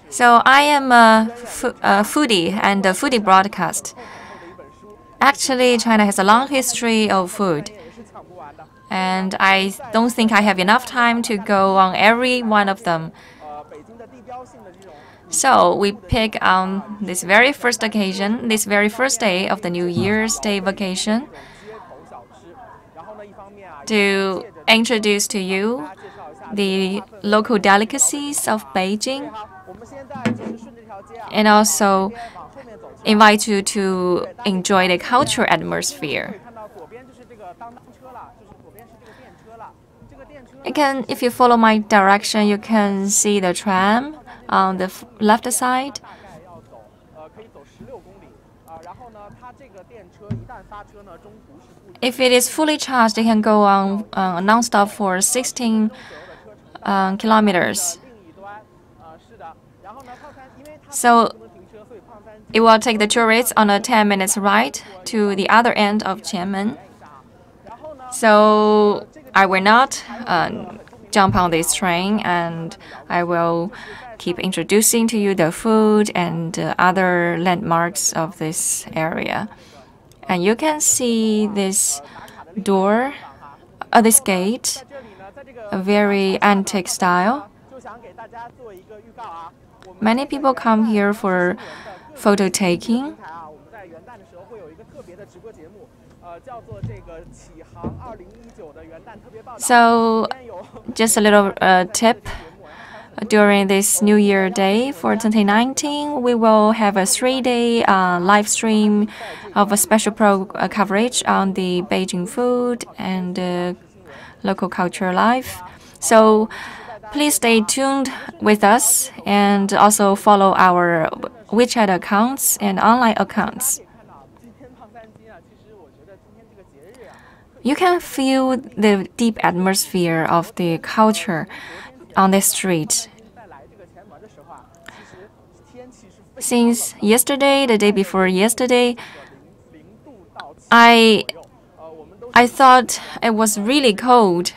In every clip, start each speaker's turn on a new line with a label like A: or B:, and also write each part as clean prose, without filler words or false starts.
A: So I am a foodie and a foodie broadcast. Actually, China has a long history of food. And I don't think I have enough time to go on every one of them. So we pick on this very first occasion, this very first day of the New Year's Day vacation, to introduce to you the local delicacies of Beijing and also invite you to enjoy the cultural atmosphere. If you follow my direction, you can see the tram on the left side. If it is fully charged, it can go on non-stop for 16 kilometers. So it will take the tourists on a 10 minutes ride to the other end of Qianmen. So I will not jump on this train, and I will keep introducing to you the food and other landmarks of this area. And you can see this door, this gate, a very antique style. Many people come here for photo taking. So, just a little tip. During this New Year Day for 2019, we will have a 3-day live stream of a special coverage on the Beijing food and local culture life. So please stay tuned with us and also follow our WeChat accounts and online accounts. You can feel the deep atmosphere of the culture on the street. Since yesterday, the day before yesterday, I thought it was really cold.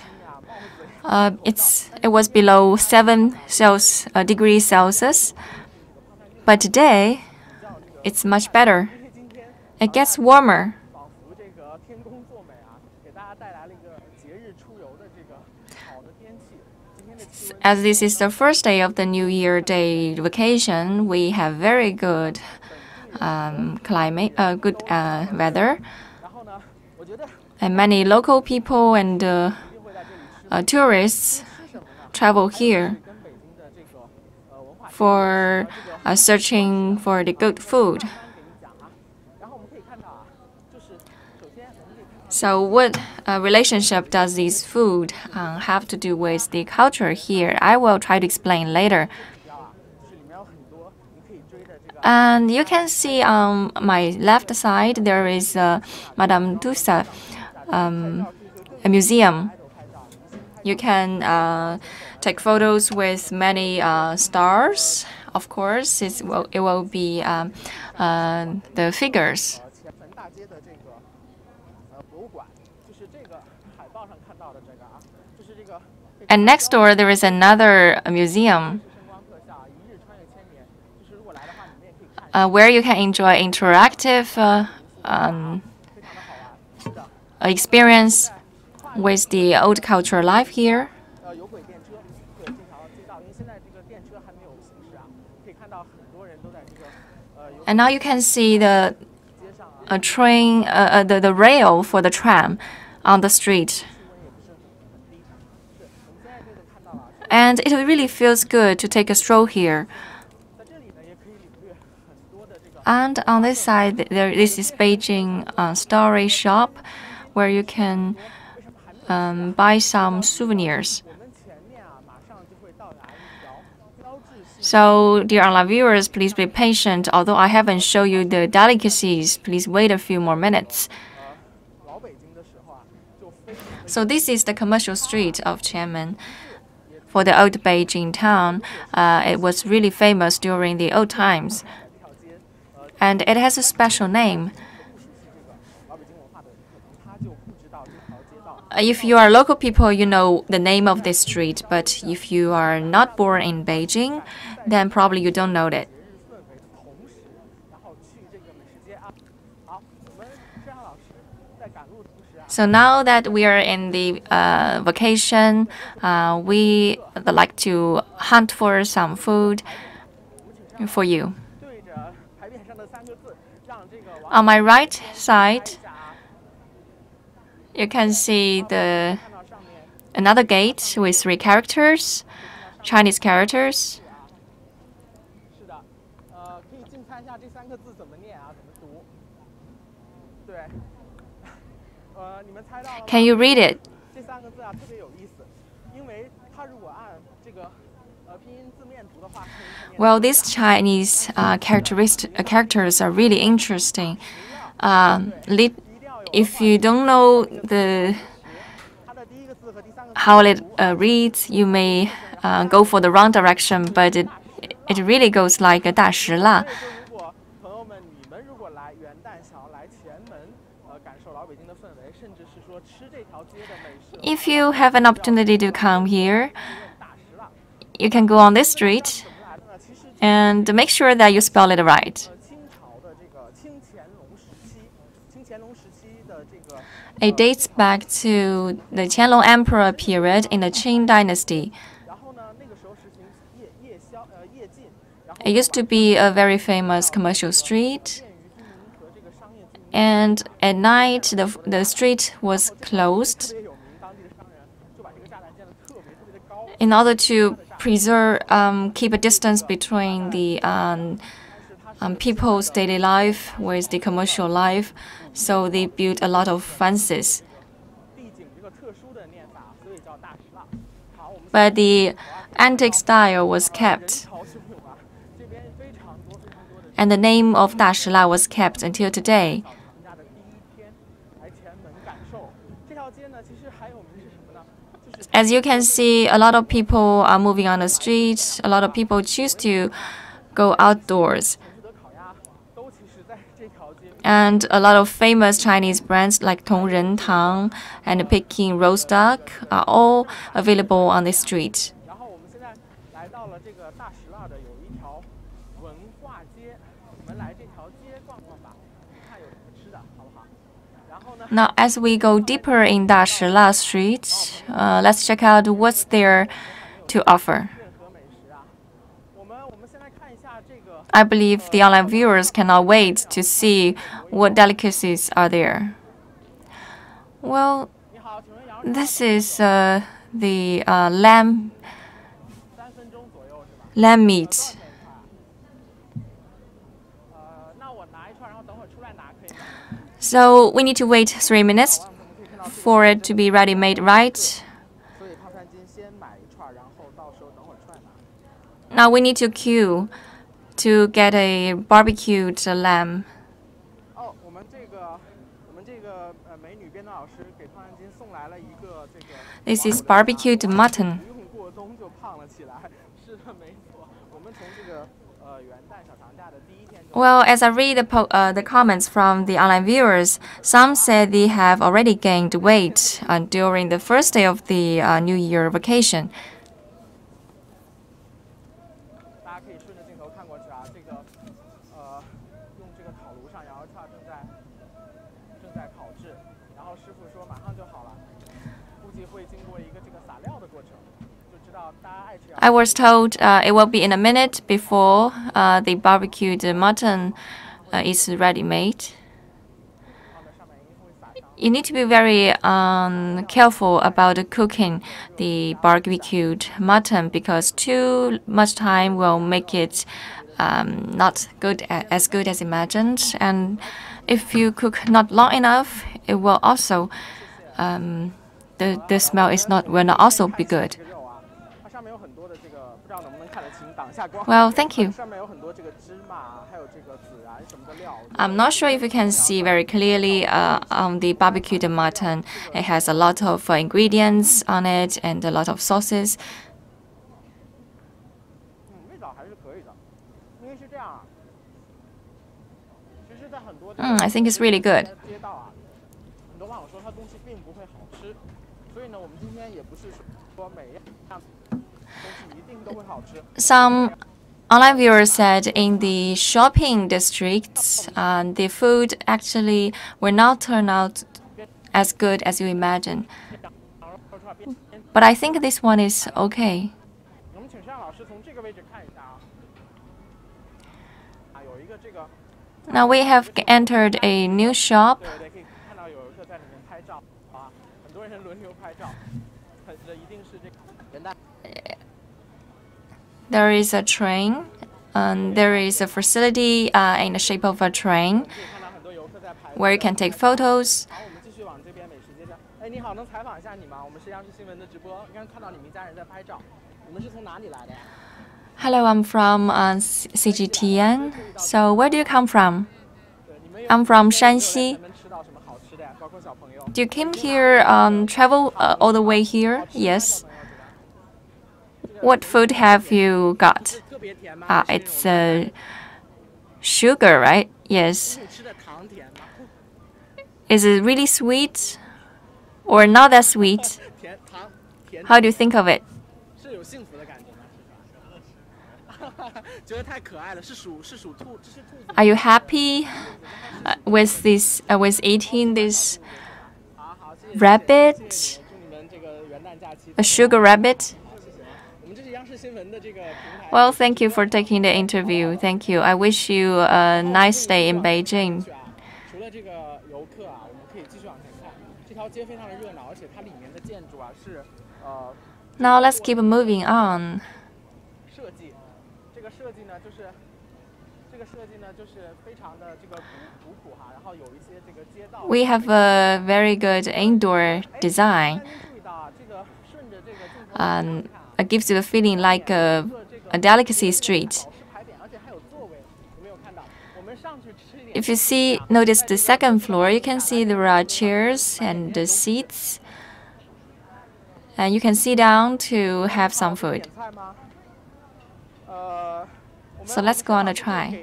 A: It was below 7 degrees Celsius, but today it's much better. It gets warmer. As this is the first day of the New Year Day vacation, we have very good climate, good weather, and many local people and tourists travel here for searching for the good food. So what relationship does this food have to do with the culture here? I will try to explain later. And you can see on my left side, there is Madame Tussauds, a museum. You can take photos with many stars. Of course, it will be the figures. And next door, there is another museum where you can enjoy interactive experience with the old cultural life here. And now you can see the train, the rail for the tram on the street. And it really feels good to take a stroll here. And on this side, this is Beijing Story Shop, where you can buy some souvenirs. So, dear online viewers, please be patient. Although I haven't shown you the delicacies, please wait a few more minutes. So this is the commercial street of Qianmen. For the old Beijing town, it was really famous during the old times. And it has a special name. If you are local people, you know the name of this street, but if you are not born in Beijing, then probably you don't know it. So now that we are in the vacation, we like to hunt for some food for you. On my right side, you can see another gate with 3 characters, Chinese characters. Can you read it? Well, these Chinese characters are really interesting. If you don't know how it reads, you may go for the wrong direction, but it really goes like a 大石蜡. If you have an opportunity to come here, you can go on this street and make sure that you spell it right. It dates back to the Qianlong Emperor period in the Qing dynasty. It used to be a very famous commercial street, and at night the street was closed in order to keep a distance between the people's daily life with the commercial life, so they built a lot of fences. But the antique style was kept, and the name of 大石蜡 was kept until today. As you can see, a lot of people are moving on the streets. A lot of people choose to go outdoors. And a lot of famous Chinese brands like Tongren Tang and Peking roast duck are all available on the street. Now, as we go deeper in 大石蜡 Street, let's check out what's there to offer. I believe the online viewers cannot wait to see what delicacies are there. Well, this is the lamb meat. So we need to wait 3 minutes for it to be ready-made, right? Now we need to queue to get a barbecued lamb. This is barbecued mutton. Well, as I read the comments from the online viewers, some said they have already gained weight during the first day of the New Year vacation. I was told it will be in a minute before the barbecued mutton is ready-made. You need to be very careful about cooking the barbecued mutton because too much time will make it not as good as imagined. And if you cook not long enough, it will also the smell will not also be good. Well, thank you. I'm not sure if you can see very clearly on the barbecued mutton. It has a lot of ingredients on it and a lot of sauces. I think it's really good. Some online viewers said in the shopping districts, the food actually will not turn out as good as you imagine. But I think this one is okay. Now we have entered a new shop. There is a train, and there is a facility in the shape of a train where you can take photos. Hello, I'm from CGTN. So where do you come from? I'm from Shanxi. Do you came here, travel all the way here? Yes. What food have you got? It's sugar, right? Yes. Is it really sweet or not that sweet? How do you think of it? Are you happy with this with eating this rabbit, a sugar rabbit? Well, thank you for taking the interview. Thank you. I wish you a nice day in Beijing. Now let's keep moving on. We have a very good indoor design. It gives you a feeling like a delicacy street. If you notice the second floor, you can see there are chairs and the seats. And you can sit down to have some food. So let's go on a try.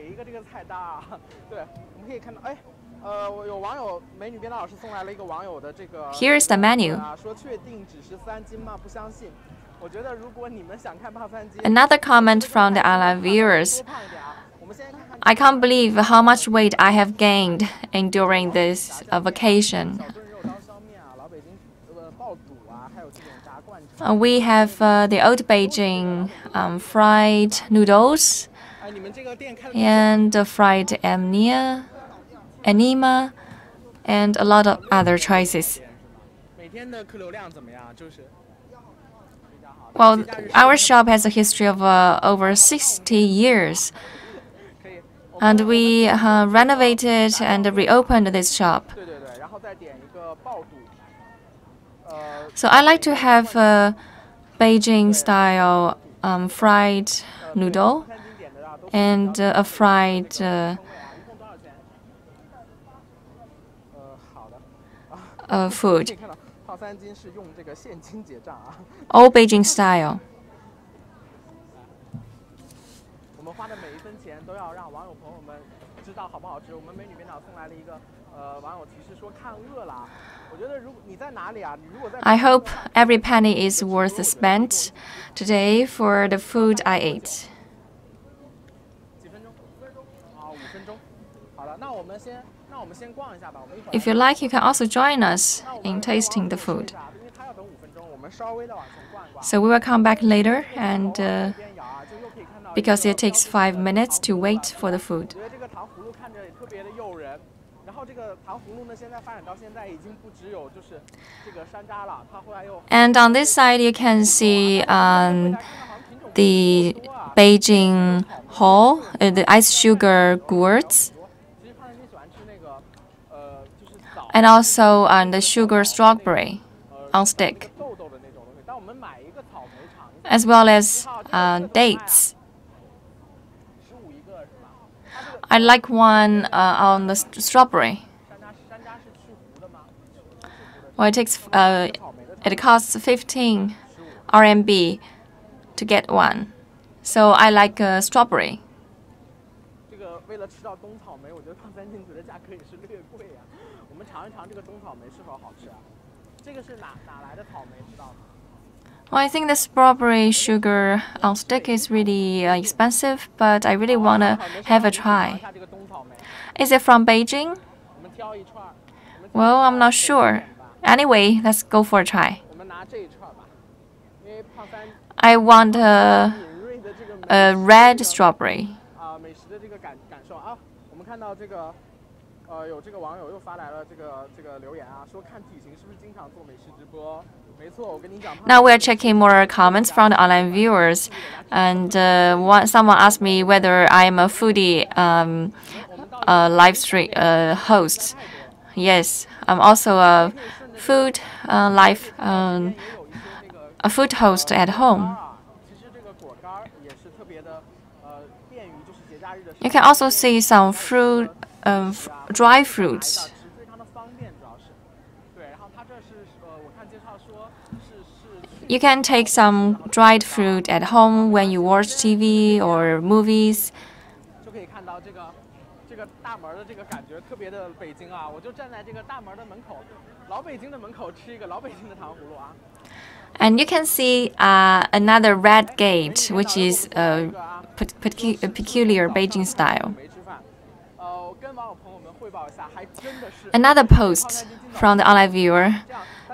A: Here is the menu. Another comment from the online viewers. I can't believe how much weight I have gained during this vacation. We have the old Beijing fried noodles and fried anima, and a lot of other choices. Well, our shop has a history of over 60 years. And we renovated and reopened this shop. So I like to have a Beijing-style fried noodle and a fried food. All Beijing style. I hope every penny is worth spent today for the food I ate. If you like, you can also join us in tasting the food. So we will come back later, and because it takes 5 minutes to wait for the food. And on this side, you can see the Beijing Hall, the ice sugar gourds, and also the sugar strawberry on stick, as well as dates. I like one on the strawberry. Well, it costs 15 RMB to get one. So I like Well, I think the strawberry sugar on stick is really expensive, but I really want to have a try. Is it from Beijing? Well, I'm not sure. Anyway, let's go for a try. I want a red strawberry. 有这个网友又发来了这个留言啊，说看体型是不是经常做美食直播？没错，我跟你讲。Now we're checking more comments from the online viewers, and someone asked me whether I am a foodie live stream host. Yes, I'm also a food a food host at home. You can also see some fruit. Dry fruits. You can take some dried fruit at home when you watch TV or movies. And you can see another red gate, which is a peculiar Beijing style. Another post from the online viewer.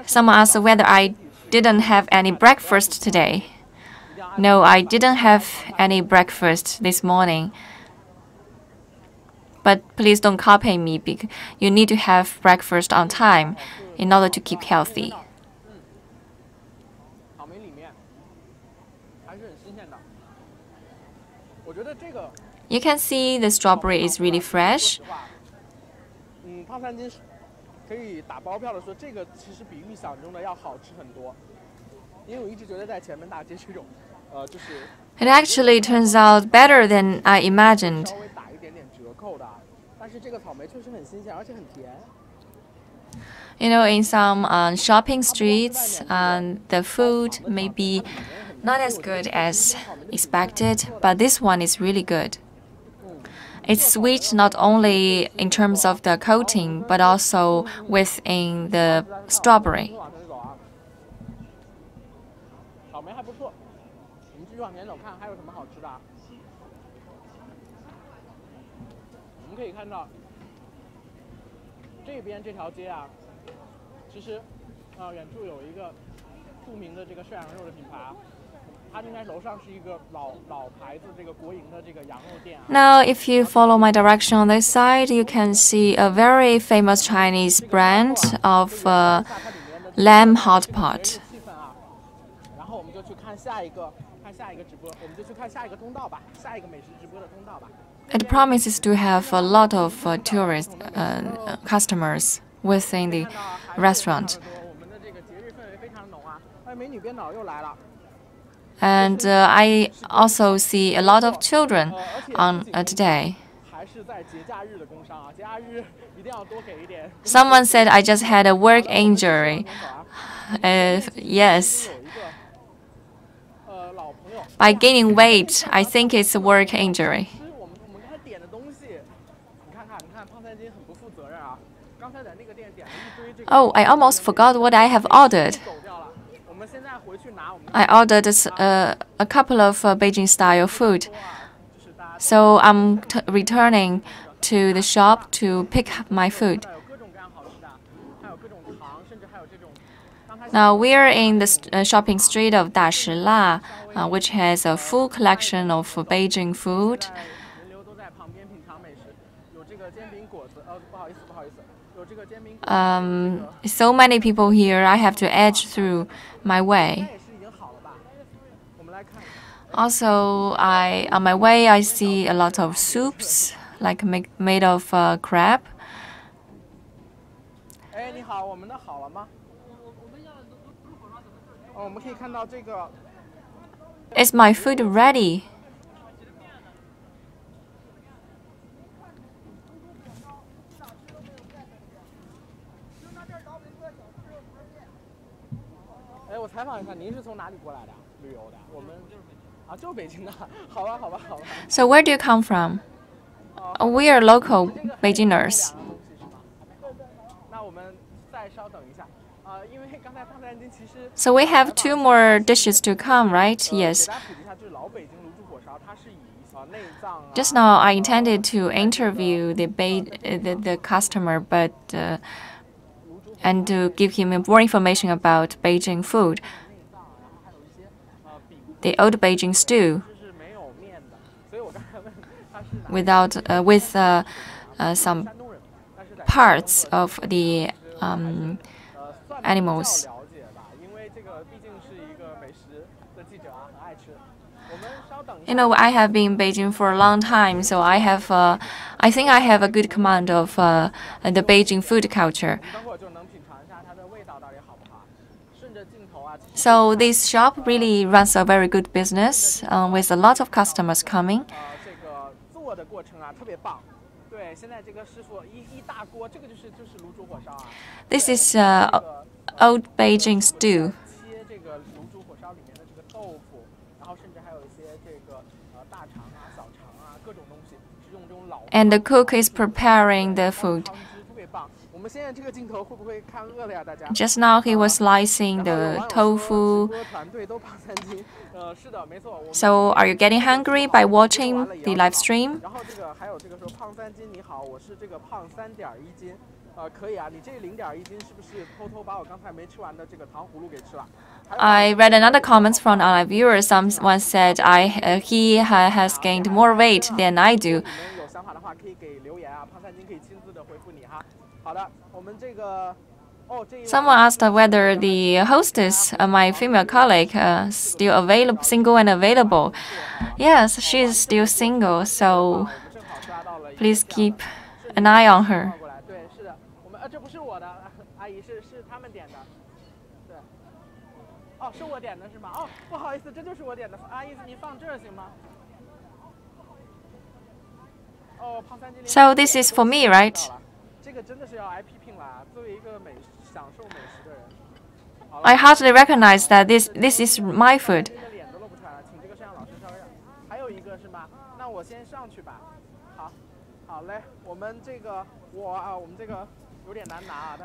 A: Someone asked whether I didn't have any breakfast today. No, I didn't have any breakfast this morning. But please don't copy me because you need to have breakfast on time in order to keep healthy. You can see the strawberry is really fresh. It actually turns out better than I imagined. You know, in some shopping streets, the food may be not as good as expected, but this one is really good. It's sweet not only in terms of the coating, but also within the strawberry. Now, if you follow my direction on this side, you can see a very famous Chinese brand of lamb hot pot. It promises to have a lot of tourist customers within the restaurant. And I also see a lot of children on today. Someone said I just had a work injury. Yes. By gaining weight, I think it's a work injury. Oh, I almost forgot what I have ordered. I ordered a couple of Beijing-style food. So I'm returning to the shop to pick up my food. Now we're in the shopping street of Dashila, which has a full collection of Beijing food. So many people here, I have to edge through my way. Also, on my way, I see a lot of soups, like made of crab. Is my food ready? So where do you come from? We are local Beijingers. So we have 2 more dishes to come, right? Yes. Just now, I intended to interview the customer, but and to give him more information about Beijing food. The old Beijing stew, with some parts of the animals. I have been in Beijing for a long time, so I think I have a good command of the Beijing food culture. So this shop really runs a very good business with a lot of customers coming. This is old Beijing stew. And the cook is preparing the food. Just now he was slicing the tofu. So are you getting hungry by watching the live stream? I read another comments from our viewers. Someone said he has gained more weight than I do. Someone asked whether the hostess, my female colleague, still available, single and available. Yes, she's still single, so please keep an eye on her. So this is for me, right? I hardly recognize that this is my food.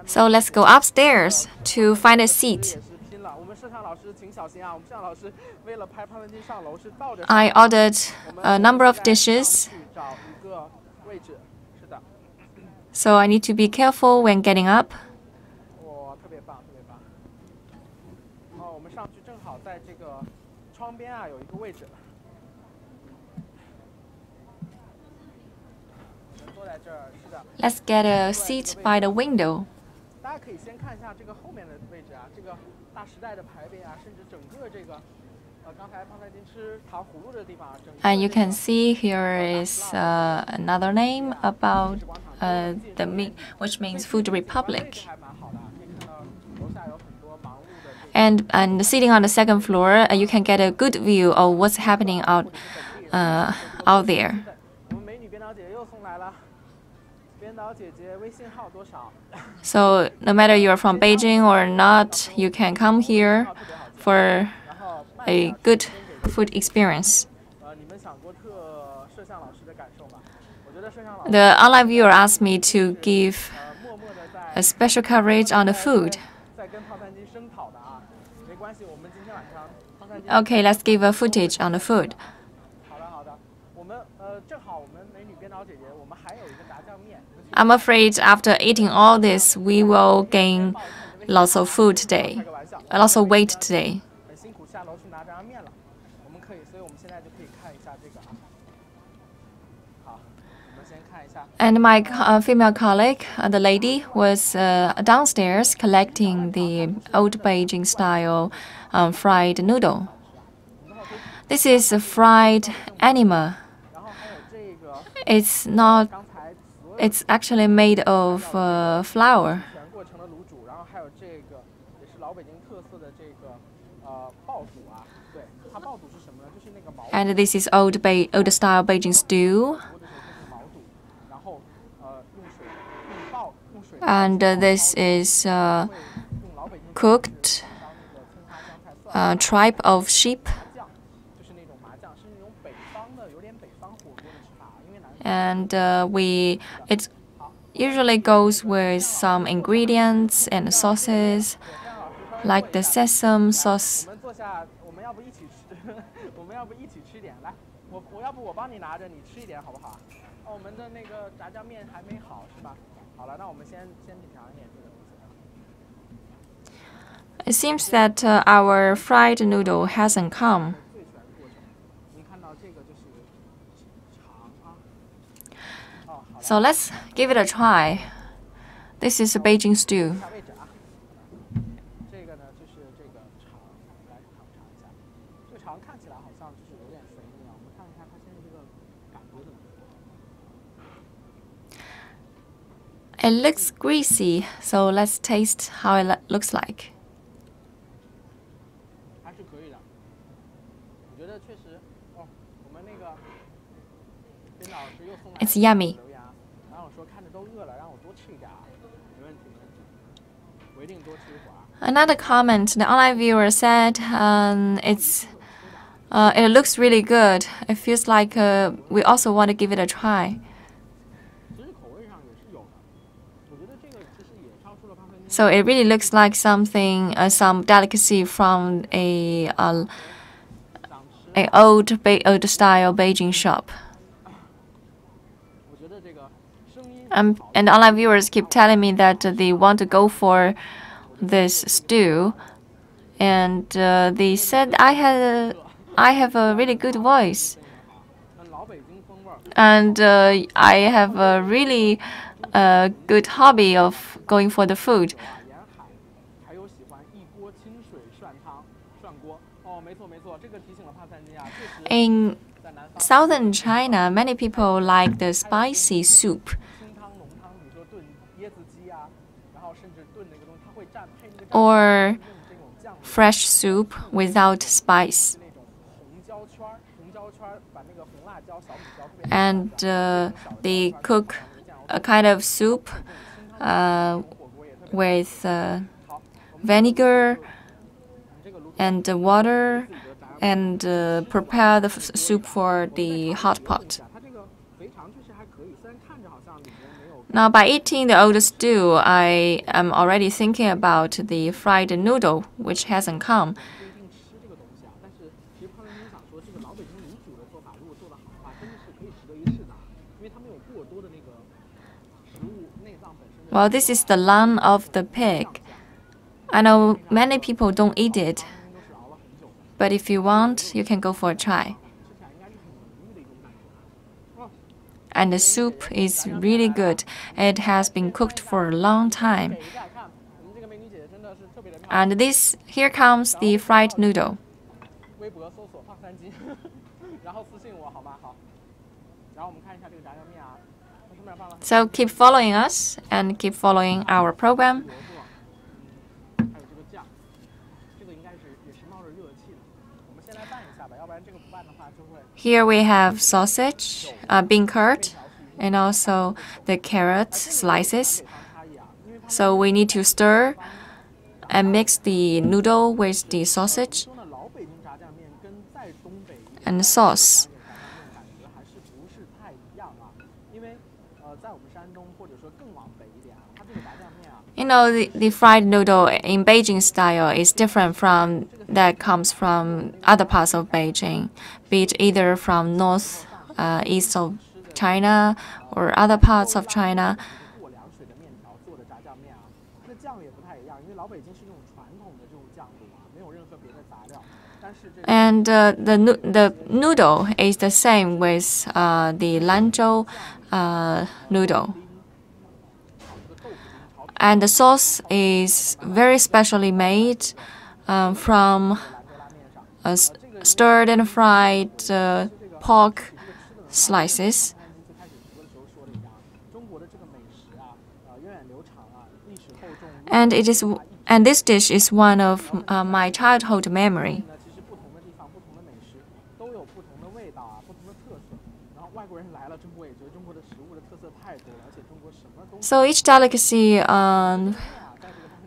A: So let's go upstairs to find a seat. I ordered a number of dishes, so I need to be careful when getting up. Let's get a seat by the window. And you can see here is another name about which means Food Republic. And sitting on the second floor, you can get a good view of what's happening out there. So no matter you're from Beijing or not, you can come here for a good food experience. The online viewer asked me to give a special coverage on the food. Okay, let's give a footage on the food. I'm afraid after eating all this, we will gain lots of food today, lots of weight today. And my female colleague, the lady, was downstairs collecting the old Beijing style fried noodle. This is a fried animal. It's actually made of flour. And this is old style Beijing stew. And this is cooked tripe of sheep. And usually goes with some ingredients and sauces, like the sesame sauce. It seems that our fried noodle hasn't come. So let's give it a try. This is a Beijing stew. It looks greasy, so let's taste how it looks like. It's yummy. Another comment, the online viewer said it looks really good. It feels like we also want to give it a try. So it really looks like something, some delicacy from a old style Beijing shop. And online viewers keep telling me that they want to go for this stew, and they said I have a really good voice, and I have a really good hobby of going for the food. In southern China, many people like the spicy soup or fresh soup without spice. And they cook a kind of soup with vinegar and water and prepare the soup for the hot pot. Now, by eating the old stew, I am already thinking about the fried noodle, which hasn't come. Well, this is the lung of the pig. I know many people don't eat it, but if you want, you can go for a try. And the soup is really good. It has been cooked for a long time. And here comes the fried noodle. So keep following us and keep following our program. Here we have sausage, bean curd, and also the carrot slices. So we need to stir and mix the noodle with the sausage and the sauce. You know, the fried noodle in Beijing style is different from that comes from other parts of Beijing, be it either from north, east of China or other parts of China. And the noodle is the same with the Lanzhou noodle. And the sauce is very specially made from stirred and fried pork slices. And this dish is one of my childhood memory. So each delicacy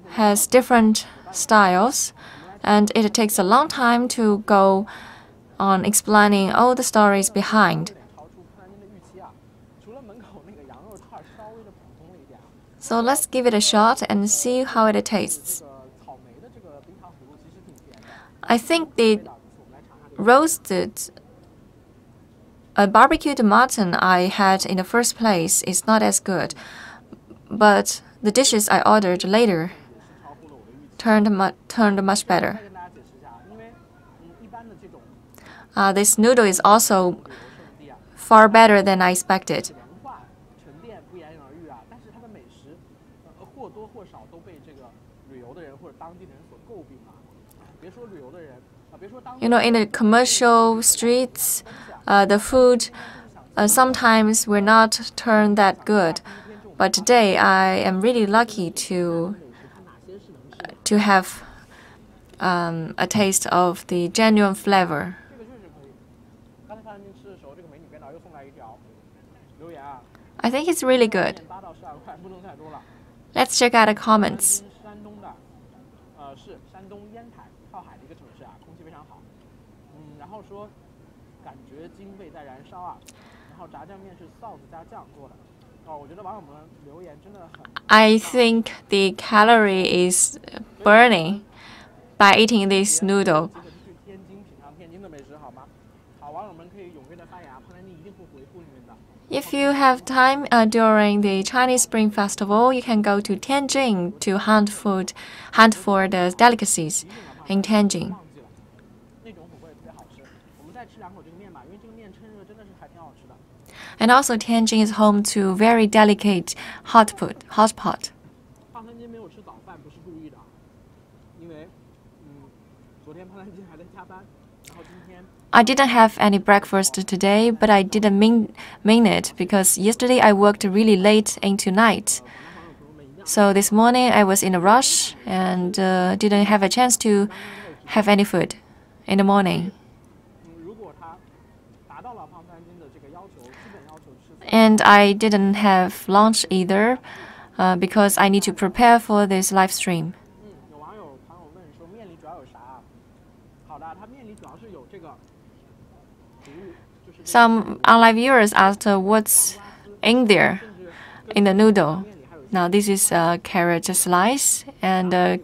A: has different styles, and it takes a long time to go on explaining all the stories behind. So let's give it a shot and see how it tastes. I think the roasted barbecued mutton I had in the first place is not as good, but the dishes I ordered later turned much better. This noodle is also far better than I expected. You know, in the commercial streets, the food sometimes will not turn that good. But today, I am really lucky to have a taste of the genuine flavor. I think it's really good. Let's check out the comments. I think the calorie is burning by eating this noodle. If you have time during the Chinese Spring Festival, you can go to Tianjin to hunt for the delicacies in Tianjin. And also, Tianjin is home to very delicate hot pot. I didn't have any breakfast today, but I didn't mean it because yesterday I worked really late into night. So this morning I was in a rush and didn't have a chance to have any food in the morning. And I didn't have lunch either because I need to prepare for this live stream. Some online viewers asked what's in there in the noodle. Now this is a carrot slice and a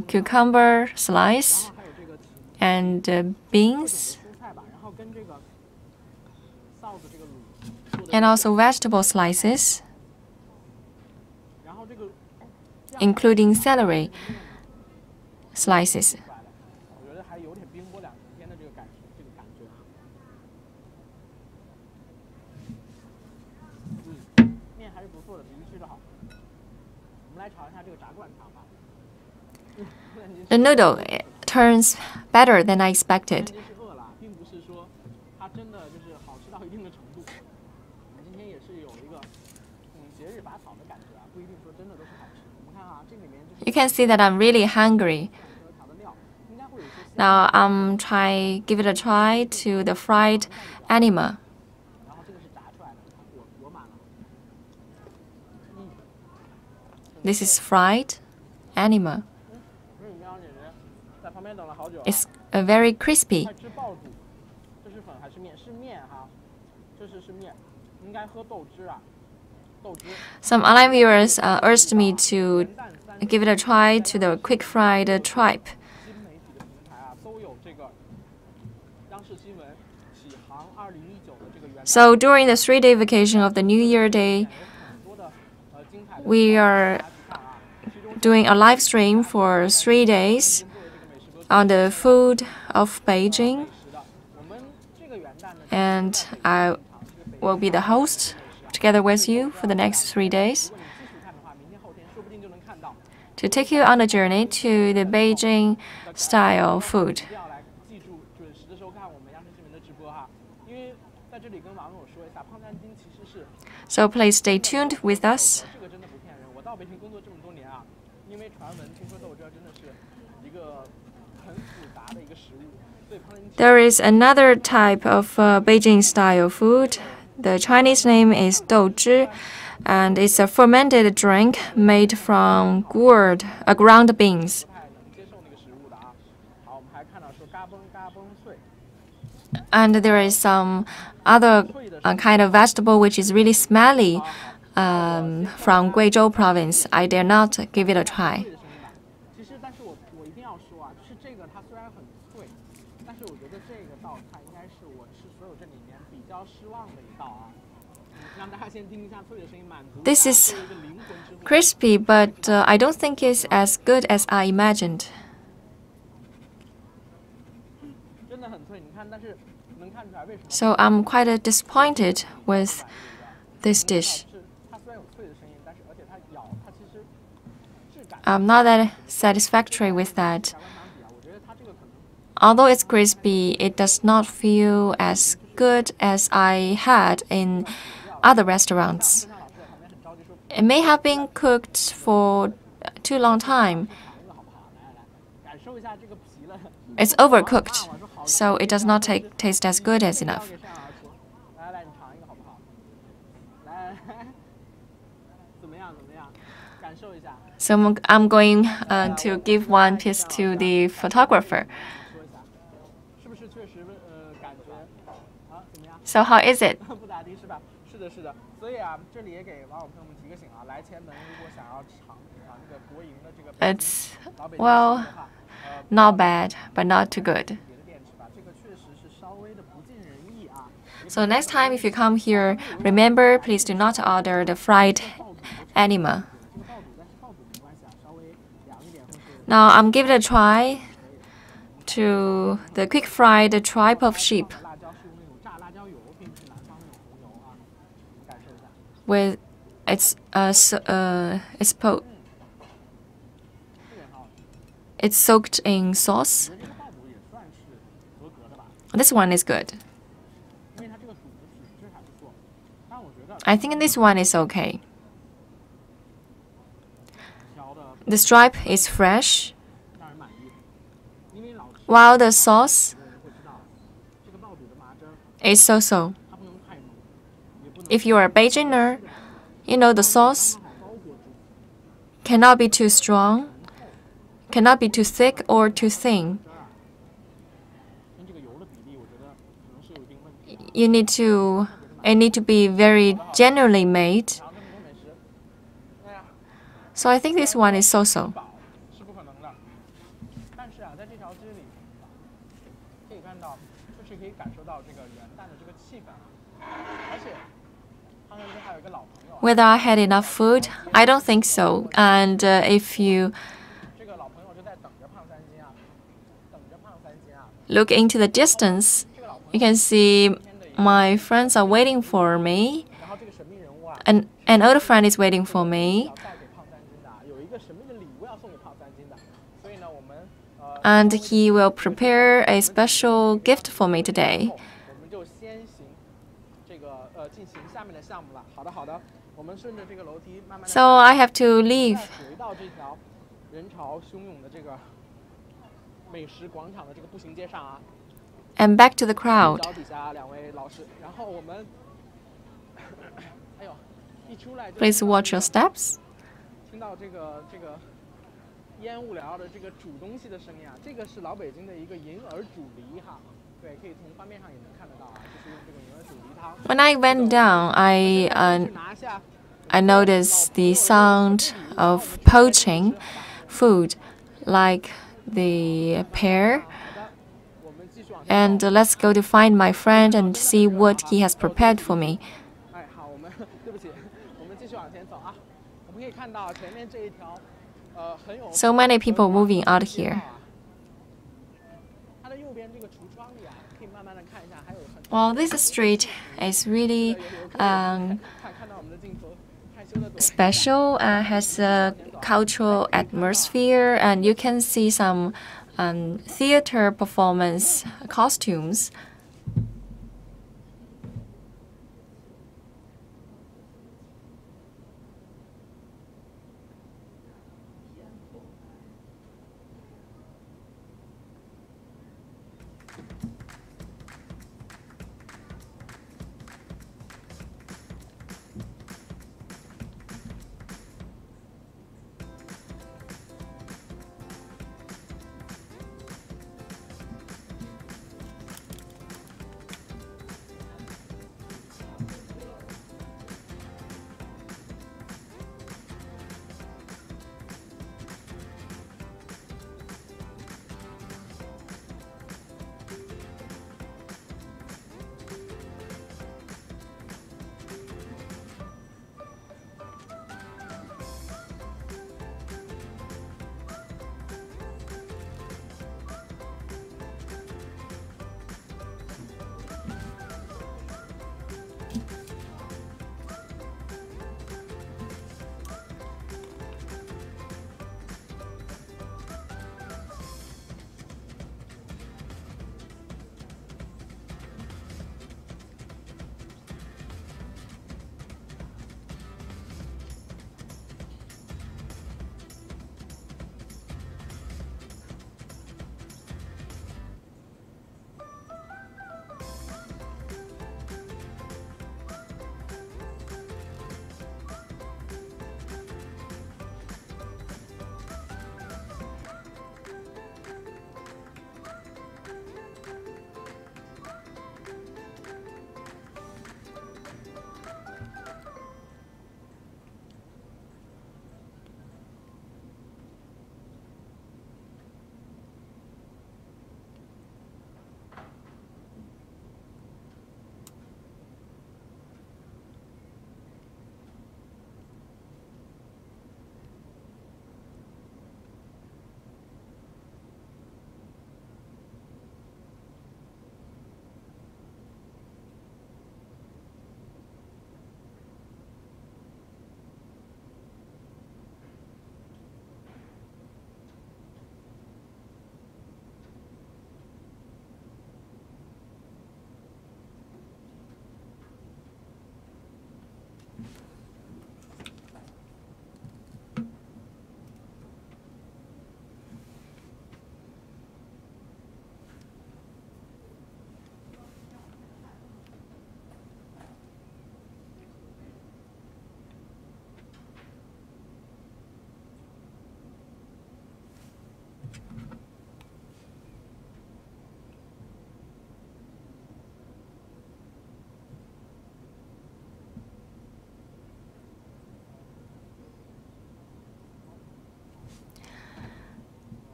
A: cucumber slice and beans and also vegetable slices, including celery slices. The noodle turns better than I expected. You can see that I'm really hungry. Now give it a try to the fried anima. This is fried anima. It's very crispy. Some online viewers urged me to give it a try to the quick fried tripe. So during the 3-day vacation of the New Year Day, we are doing a live stream for 3 days on the food of Beijing, and I will be the host together with you for the next 3 days to take you on a journey to the Beijing style food. So please stay tuned with us. There is another type of Beijing-style food. The Chinese name is douzhi, and it's a fermented drink made from ground beans. And there is some other kind of vegetable which is really smelly from Guizhou province. I dare not give it a try. This is crispy, but I don't think it's as good as I imagined. So I'm quite disappointed with this dish. I'm not that satisfactory with that. Although it's crispy, it does not feel as good as I had in other restaurants. It may have been cooked for too long time. It's overcooked, so it does not taste as good as enough. So I'm going to give one piece to the photographer. So how is it? It's, well, not bad, but not too good. So next time if you come here, remember, please do not order the fried animal. Now I'm giving it a try to the quick fried tripe of sheep with it's soaked in sauce. This one is good. I think this one is okay. The stripe is fresh, while the sauce is so-so. If you are a Beijingner, you know the sauce cannot be too strong, cannot be too thick or too thin. It need to be very generally made. So I think this one is so-so. Whether I had enough food, I don't think so. And if you look into the distance, you can see my friends are waiting for me. And an older friend is waiting for me. And he will prepare a special gift for me today. So I have to leave. And back to the crowd. Please watch your steps. When I went down, I noticed the sound of poaching food, like the pear. And let's go to find my friend and see what he has prepared for me. So many people moving out here. Well, this street is really special, has a cultural atmosphere, and you can see some theater performance costumes.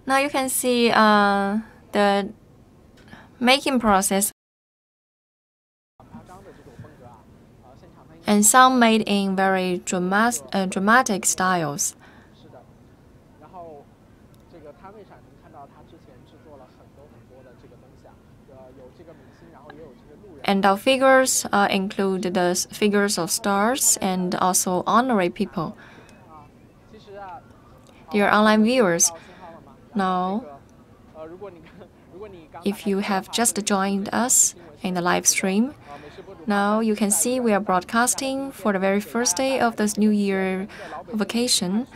A: Now you can see the making process, and some made in very dramatic styles. And our figures include the figures of stars and also honorary people. Dear online viewers, now, if you have just joined us in the live stream, now you can see we are broadcasting for the very first day of this New Year vacation.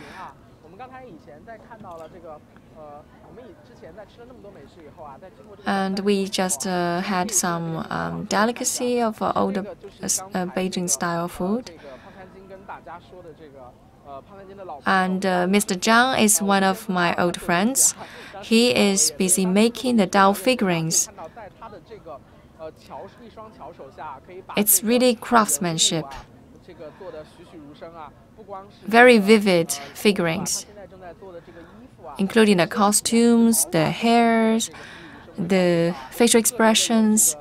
A: And we just had some delicacy of old Beijing style food. And Mr. Zhang is one of my old friends. He is busy making the doll figurines. It's really craftsmanship. Very vivid figurines, including the costumes, the hairs, the facial expressions,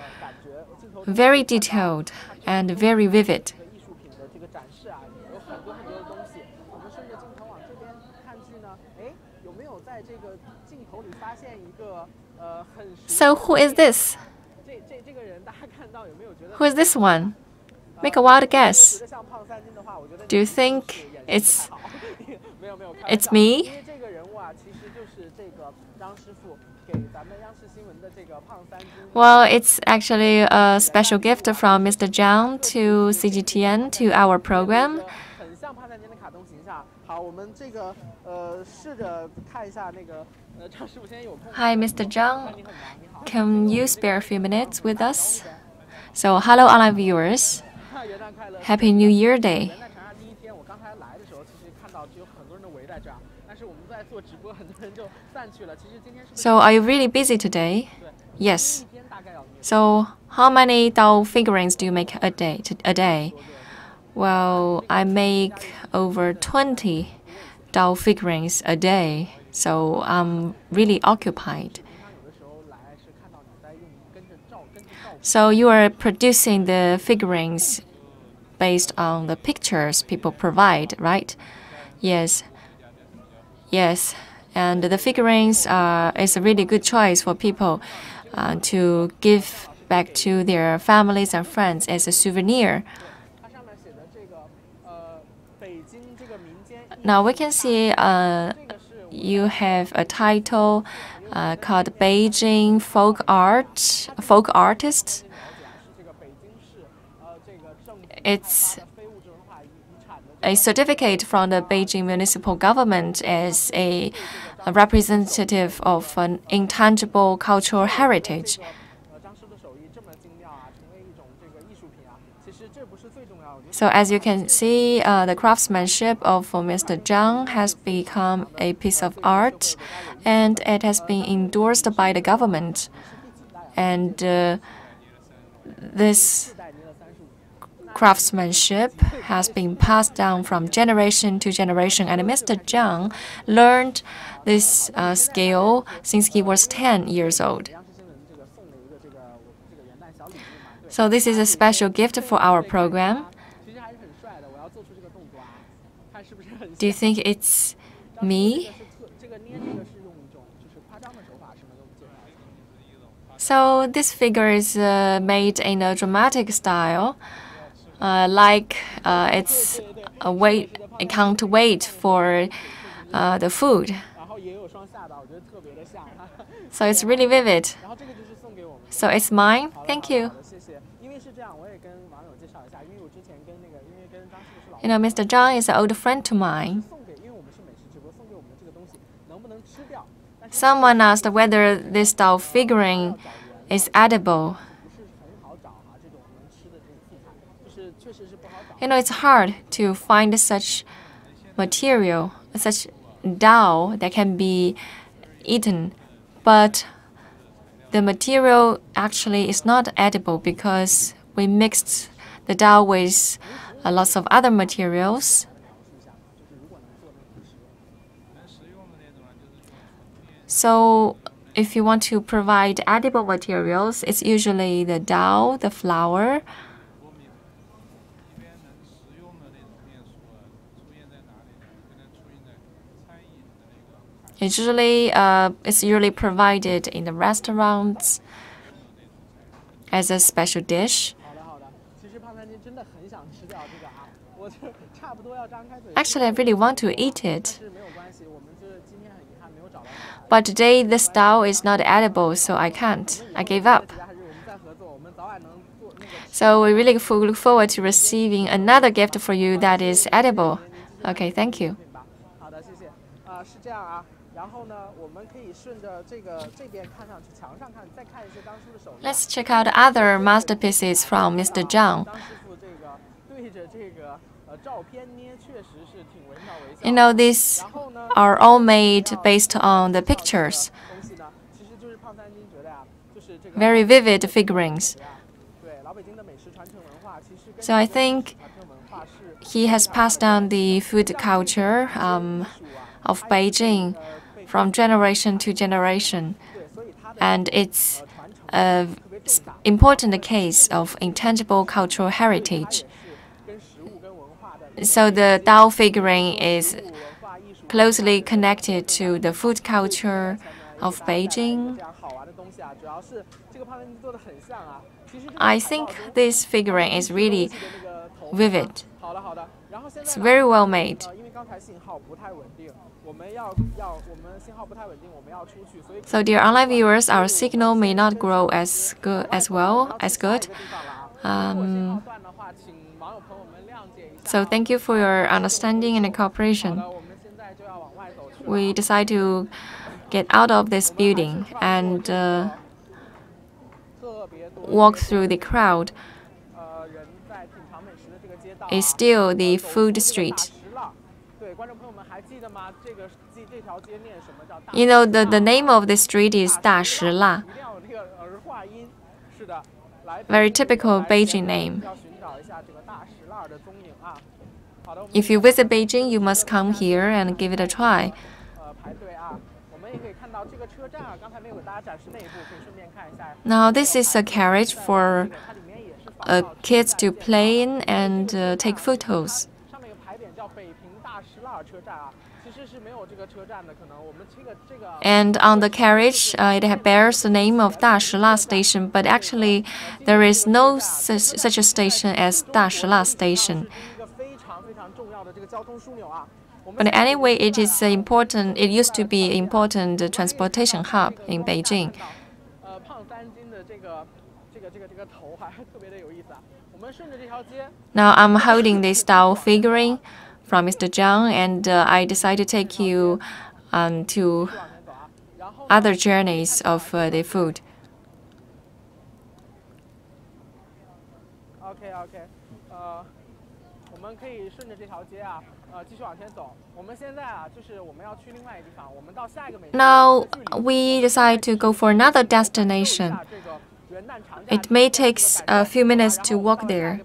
A: very detailed and very vivid. So who is this? Who is this one? Make a wild guess. Do you think it's me? Well, it's actually a special gift from Mr. Zhang to CGTN to our program. Hi, Mr. Zhang. Can you spare a few minutes with us? So, hello, online viewers. Happy New Year Day. So, are you really busy today? Yes. So, how many doll figurines do you make a day? Well, I make over 20 doll figurines a day, so I'm really occupied. So you are producing the figurines based on the pictures people provide, right? Yes. Yes. And the figurines is a really good choice for people to give back to their families and friends as a souvenir. Now we can see you have a title called Beijing Folk Artist. It's a certificate from the Beijing municipal government as a representative of an intangible cultural heritage. So as you can see, the craftsmanship of Mr. Zhang has become a piece of art, and it has been endorsed by the government. And this craftsmanship has been passed down from generation to generation, and Mr. Zhang learned this skill since he was 10 years old. So this is a special gift for our program. Do you think it's me? So this figure is made in a dramatic style, it can't wait for the food. So it's really vivid. So it's mine. Thank you. You know, Mr. Zhang is an old friend to mine. Someone asked whether this doll figurine is edible. You know, it's hard to find such material, such doll that can be eaten, but the material actually is not edible because we mixed the doll with lots of other materials. So if you want to provide edible materials, it's usually the dough, the flour. It's usually provided in the restaurants as a special dish. Actually, I really want to eat it. But today the style is not edible, so I can't. I gave up. So we really look forward to receiving another gift for you that is edible. Okay, thank you. Let's check out other masterpieces from Mr. Zhang. You know, these are all made based on the pictures. Very vivid figurines. So I think he has passed down the food culture of Beijing from generation to generation. And it's an important case of intangible cultural heritage. So the Dao figurine is closely connected to the food culture of Beijing. I think this figurine is really vivid. It's very well made. So dear online viewers, our signal may not grow as good. So thank you for your understanding and cooperation. We decide to get out of this building and walk through the crowd. It's still the food street. You know, the name of the street is 大石蜡. Very typical Beijing name. If you visit Beijing, you must come here and give it a try. Now, this is a carriage for kids to play in and take photos. And on the carriage, it bears the name of 大石蜡 Station, but actually there is no such a station as 大石蜡 Station. But anyway, it is important. It used to be an important transportation hub in Beijing. Now I'm holding this Dao figurine from Mr. Zhang, and I decided to take you to other journeys of the food. Now we decide to go for another destination. It may take a few minutes to walk there.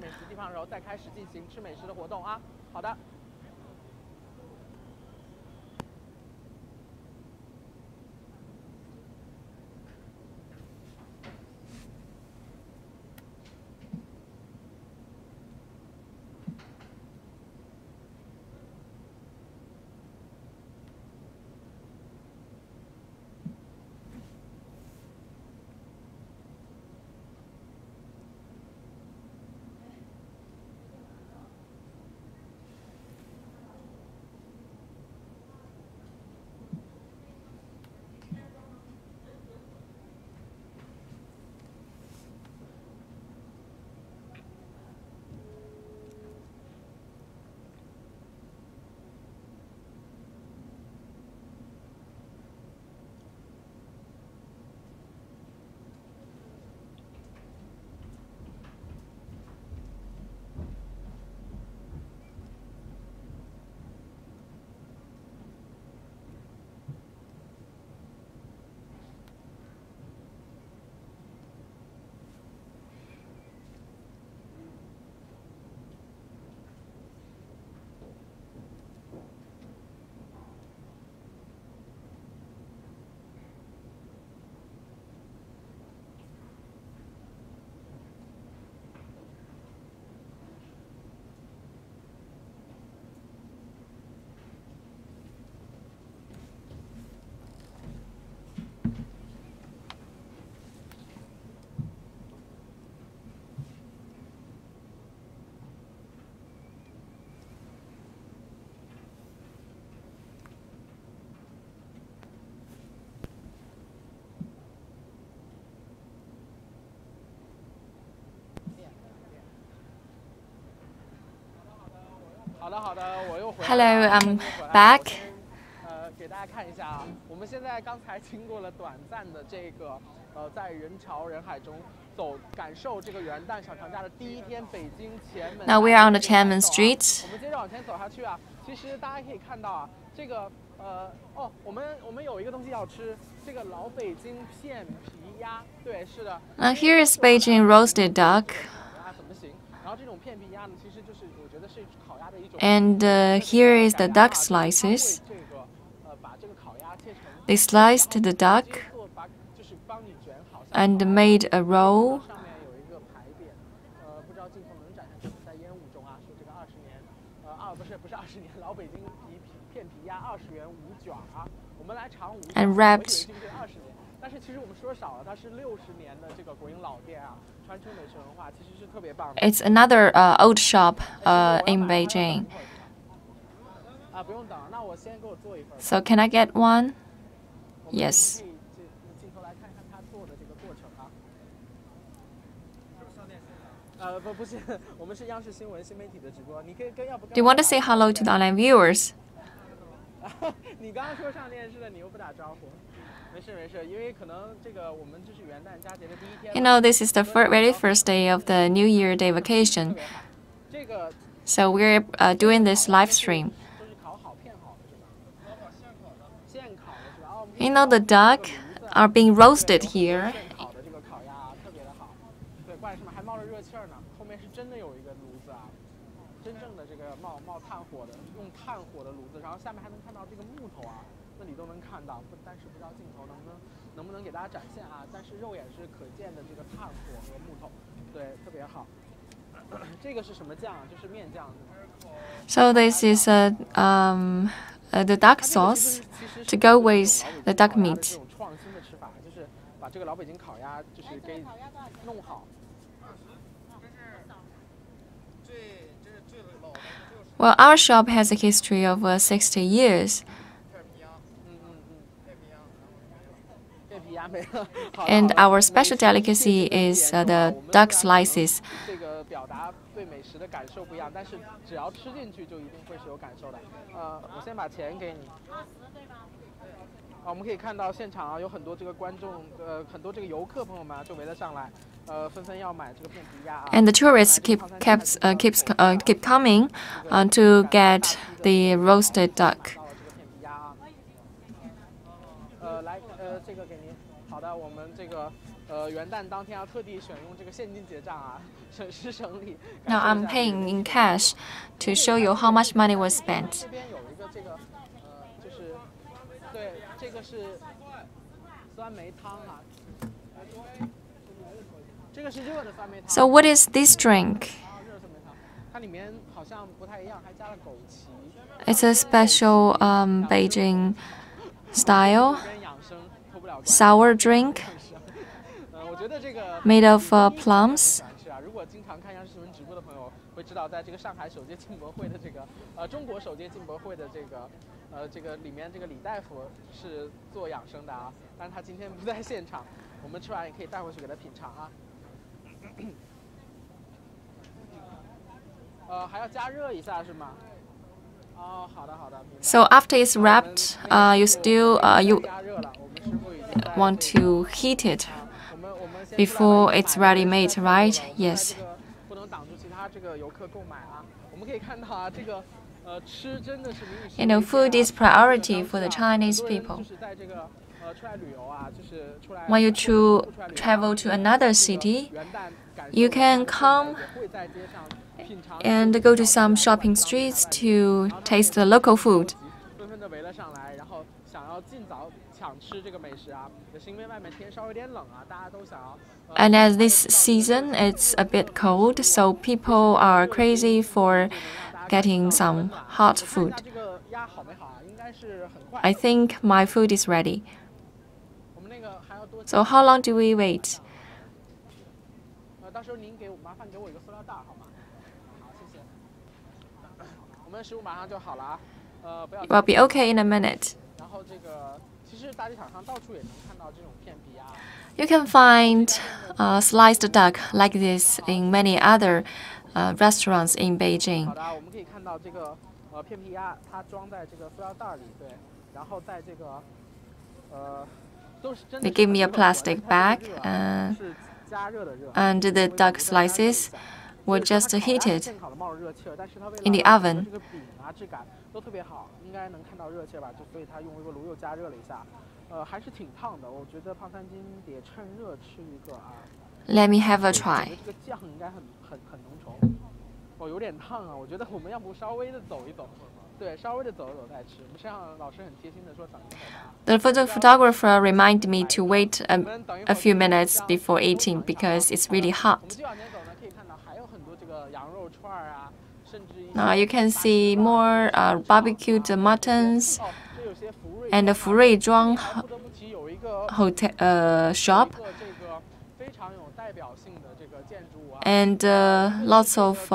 A: Hello, I'm back.
B: 给大家看一下啊，我们现在刚才经过了短暂的这个在人潮人海中感受这个元旦小长假的第一天，北京前门。
A: Now we are on the Tiananmen Street.
B: 我们接着往前走下去啊，其实大家可以看到啊，这个我们有一个东西要吃，这个老北京片皮鸭，对，是的。
A: Now here is Beijing roasted duck. And here is the duck slices. They sliced the duck and made a roll. And wrapped. It's another old shop in Beijing. So can I get one? Yes. Do you want to say hello to the online viewers? You know, this is the very first day of the New Year Day vacation. So we're doing this live stream. You know, the duck are being roasted here. So this is the duck sauce to go with the duck meat. Well, our shop has a history of 60 years. And our special delicacy is the duck slices. And the tourists keep coming to get the roasted duck. Now I'm paying in cash to show you how much money was spent. So what is this drink? It's a special Beijing style sour drink made of plums. So after it's wrapped, you want to heat it before it's ready made, right? Yes. You know, food is priority for the Chinese people. When you travel to another city, you can come and go to some shopping streets to taste the local food. And as this season, it's a bit cold, so people are crazy for getting some hot food. I think my food is ready. So how long do we wait? We'll be okay in a minute. You can find sliced duck like this in many other restaurants in Beijing.
B: 好的，我们可以看到这个片皮鸭，它装在这个塑料袋里，对，然后在这个都是真的
A: They give me a plastic bag,
B: 是加热的热
A: and the duck slices were just
B: 烤鸭
A: heated
B: 现烤的冒着热气儿，但是它为了
A: in the
B: 让
A: oven.
B: 这个饼啊质感都特别好，应该能看到热气儿吧？就所以它用一个炉油加热了一下，还是挺烫的。我觉得胖三斤得趁热吃一个啊。
A: Let me have a
B: 我
A: try.
B: 觉得这个酱应该很浓稠，哦，有点烫啊。我觉得我们要不稍微的走一走，对，稍微的走一走再吃。这样老师很贴心的说等一会儿吧。
A: The photographer reminded me to wait a few minutes before eating because it's really
B: 我
A: hot.
B: 们继续往前走呢，可以看到还有很多这个羊肉串儿啊，甚至一些
A: Now you can see more barbecued muttons
B: 哦，这有些福瑞
A: and the 福瑞庄
B: 不得不提有一个
A: hotel shop
B: 这个非常有代表性的这个建筑物啊，
A: and lots of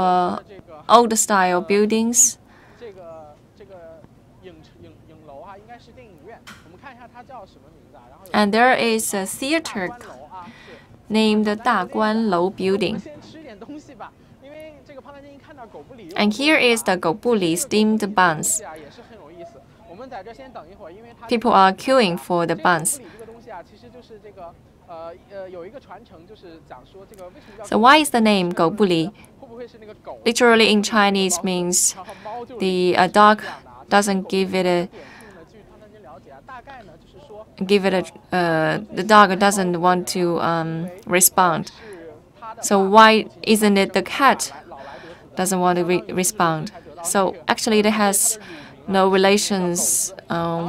A: old style buildings.
B: 这个影楼啊，应该是电影院。我们看一下它叫什么名字啊？然后
A: And there is a theater
B: 大观楼啊，是。
A: named 大观楼 building.
B: 先吃点东西吧，因为这个胖三斤一看到狗不理。
A: And here is the 狗不理 steamed buns.
B: 也是很有意思。我们在这先等一会儿，因为它
A: People are queuing for the buns.
B: 这个东西啊，其实就是这个有一个传承，就是讲说这个为什么叫
A: So why is the name 狗不理?
B: 会不会是那个狗
A: Literally in Chinese means
B: 然后猫就
A: the dog doesn't give it a
B: 点数呢？据胖三斤了解啊，大概呢就是说
A: give it a the dog doesn't want to respond.
B: 是它的
A: So why isn't it the cat doesn't want to respond? So actually it has no relations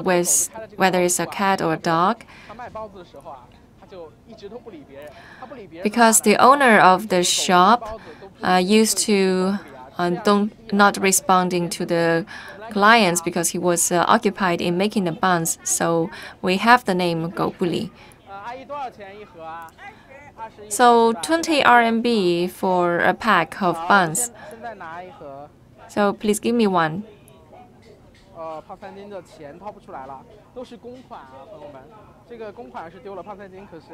A: with whether it's a cat or a dog,
B: 他卖包子的时候啊，他就一直都不理别人，他不理别人
A: because the owner of the shop used to not responding to the clients because he was occupied in making the buns. So we have the name 狗不理.
B: 阿姨多少钱一盒啊？20
A: So 20 RMB for a pack of buns.
B: 现在拿一盒。
A: So please give me one.
B: 胖三斤的钱掏不出来了，都是公款啊，朋友们。这个公款是丢了，胖三斤可是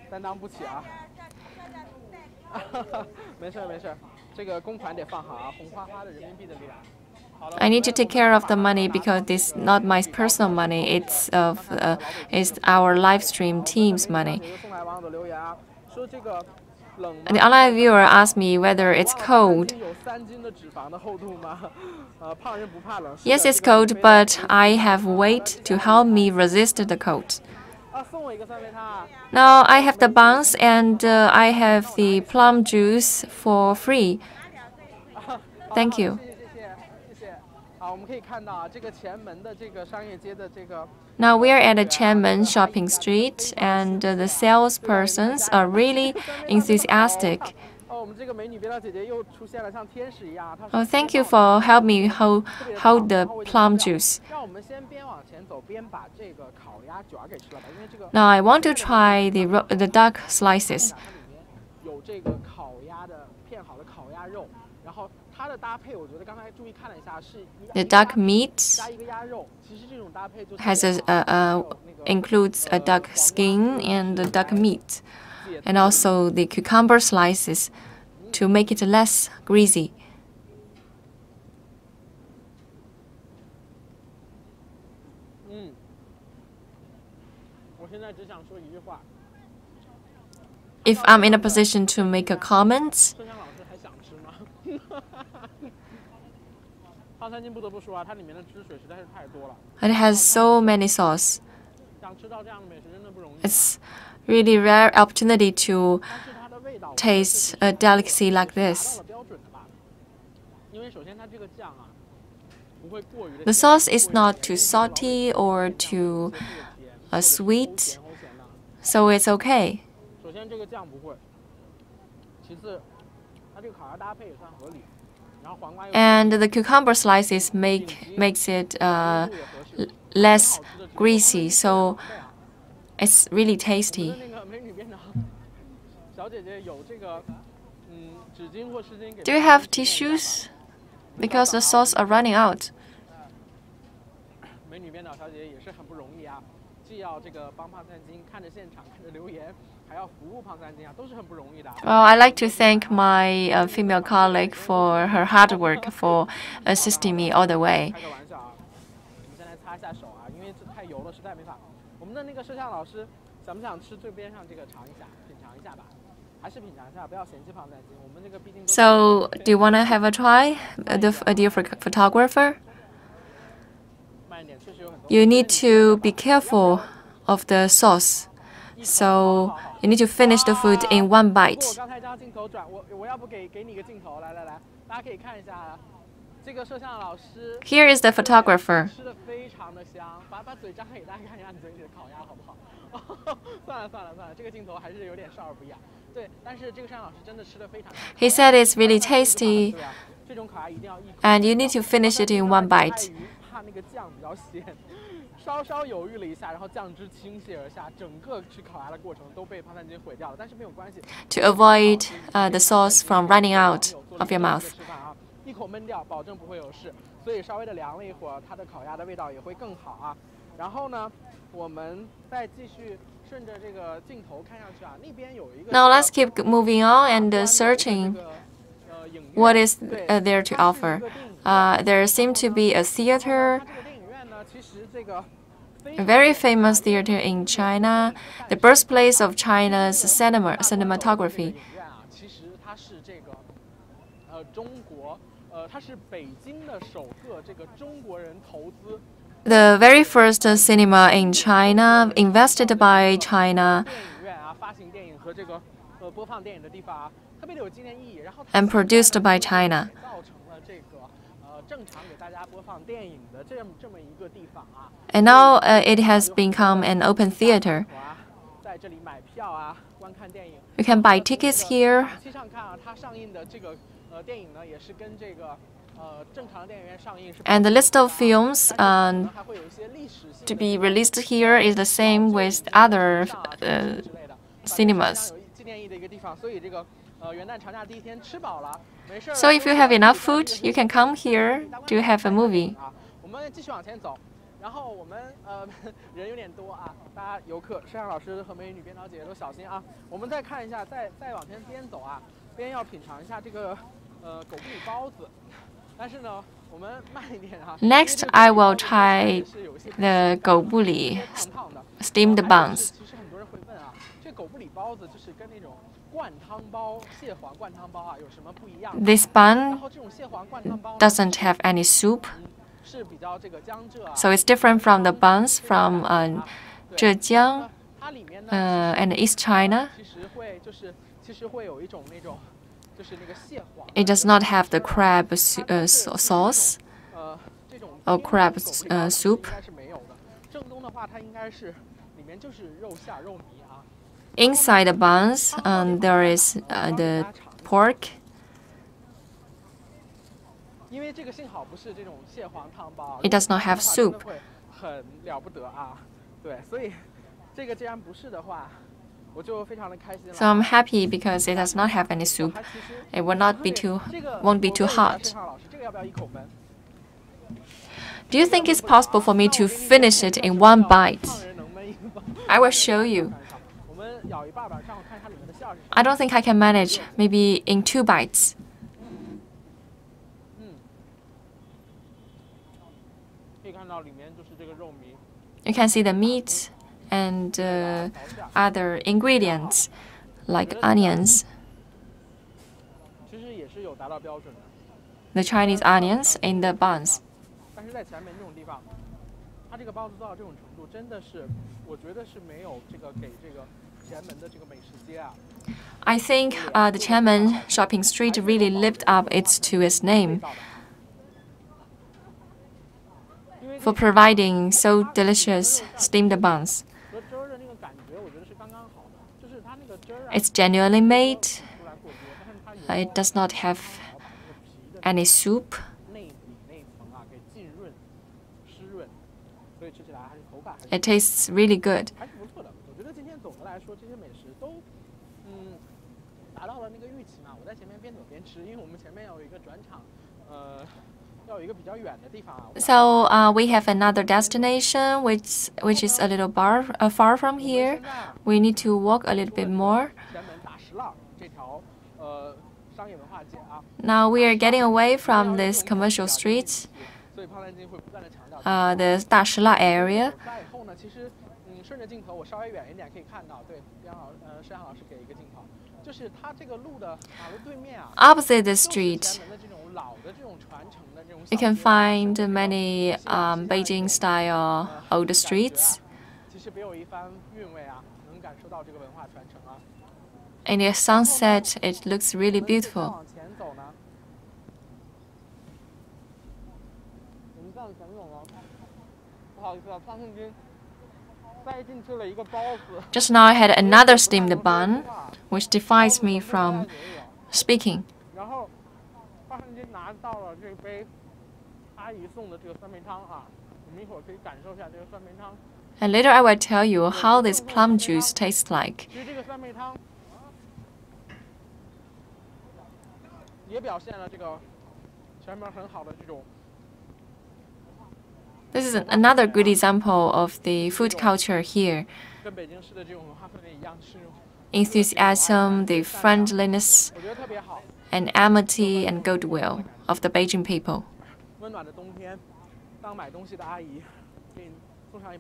B: 担当不起啊。没事没事，这个公款得放好啊，红花花的人民币的脸。
A: I need to take care of the money because this is not my personal money. It's our live stream team's money.
B: 有送来网友的留言啊，说这个冷吗？
A: The online viewer asked me whether it's cold.
B: 有3斤的脂肪的厚度吗？胖人不怕冷。
A: Yes, it's cold, but I have weight to help me resist the cold.
B: 啊，送我一个酸梅汤啊！
A: Now I have the buns and I have the plum juice for free. Thank you.
B: 谢谢。好，我们可以看到啊，这个前门的这个商业街的这个。
A: Now we are at a Qianmen shopping street, and the salespersons are really enthusiastic.
B: 哦，我们这个美女别的姐姐又出现了，像天使一样。她
A: Oh, thank you for helping me hold the plum juice.
B: 让我们先边往前走边把这个烤鸭卷给吃了吧，因为这个
A: Now I want to try the duck slices.
B: 它里面有这个烤鸭的片好的烤鸭肉，然后它的搭配，我觉得刚才注意看了一下，是
A: The duck meat
B: 加一个鸭肉。其实这种搭配就是
A: has includes a duck skin and the duck meat, and also the cucumber slices to make it less greasy.
B: 我现在只想说一句话，
A: If I'm in a position to make a comment,
B: 孙强老师还想吃吗？胖三斤不得不说啊，它里面的汁水实在是太多了，
A: it has so many sauce.
B: 想吃到这样的美食真的不容易。
A: It's really rare opportunity to
B: 但是它的味道
A: taste a delicacy like
B: 达到
A: this.
B: 了标准的吧？因为首先它这个酱啊，不会过于的
A: The sauce is not too salty or too sweet,
B: 甜齁咸的。
A: so it's okay.
B: 首先这个酱不会，其次它这个烤鸭搭配也算合理，然后黄瓜又
A: And the cucumber slices makes it less greasy, so it's really
B: 我
A: tasty.
B: 的那个美女编长小姐姐有这个纸巾或湿巾给
A: Do you have tissues? Because the sauce are running out.
B: 美女编导小姐姐也是很不容易啊。既要这个帮胖三金看着现场，看着留言，还要服务胖三金啊，都是很不容易的。
A: Well, I'd like to thank my female colleague for her hard work for assisting me all the way.
B: 开个玩笑啊，我们先来擦一下手啊，因为这太油了，实在没法。我们的那个摄像老师想不想吃最边上这个尝一下，品尝一下吧？还是品尝一下，不要嫌弃胖三金。我们这个毕竟。
A: So, do you want to have a try, dear photographer? You need to be careful of the sauce. So, you need to finish the food in one bite.
B: 刚才将镜头转，我要不给你一个镜头，来，大家可以看一下这个摄像老师。
A: Here is the photographer.
B: 吃的非常的香，把嘴张开给大家看一下你嘴里的烤鸭好不好？算了，这个镜头还是有点少儿不宜啊。对，但是这个摄像老师真的吃的非常。
A: He said it's really tasty, and you need to finish it in one bite.
B: 怕那个酱比较咸，稍稍犹豫了一下，然后酱汁倾泻而下，整个吃烤鸭的过程都被胖三金毁掉了。但是没有关系。
A: To avoid the sauce from running out of your mouth.
B: 一口闷掉，保证不会有事。所以稍微的凉了一会儿，它的烤鸭的味道也会更好啊。然后呢，我们再继续顺着这个镜头看上去啊，那边有一个。
A: Now let's keep moving on and searching what is there to offer. There seemed to be a theater, a very famous theater in China, the birthplace of China's cinematography.
B: 其实它是这个中国它是北京的首个这个中国人投资。
A: The very first cinema in China, invested by China,
B: 电影院啊，发行电影和这个播放电影的地方啊，特别的有纪念意义。然后
A: and produced by China.
B: 造成了这个正常给大家播放电影的这么一个地方啊。
A: And now it has become an open theater.
B: 在这里买票啊，观看电影。
A: You can buy tickets here.
B: 期上看啊，它上映的这个电影呢，也是跟这个。
A: And the list of films to be released here is the same with other cinemas. So if you have enough food, you can come here to have a movie.
B: 我们继续往前走，然后我们人有点多啊，大家游客、摄像老师和美女编导姐姐都小心啊。我们再看一下，再往前边走啊，边要品尝一下这个狗不理包子。
A: Next, I will try the 狗不理 steamed buns. This bun doesn't have any soup, so it's different from the buns from Zhejiang and East China. It does not have the crab sauce or crab soup. Inside the buns, there is the pork. It does not have soup. So I'm happy because it does not have any soup. It won't be too hot. Do you think it's possible for me to finish it in one bite? I will show you. I don't think I can manage. Maybe in 2 bites. You can see the meat and other ingredients like onions. The Chinese onions in the buns. I think the Tiananmen shopping street really lived up to its name for providing so delicious steamed buns. It's genuinely made. It does not have any soup. It tastes really good. So we have another destination which is a little far from here. We need to walk a little bit more. Now we are getting away from this commercial streets, the 大石蜡 area. Opposite the street, you can find many Beijing-style old streets. In the sunset, it looks really beautiful. Just now I had another steamed bun, which defies me from speaking. And later I will tell you how this plum juice tastes like. This is another good example of the food culture here. Enthusiasm, the friendliness, and amity and goodwill of the Beijing people.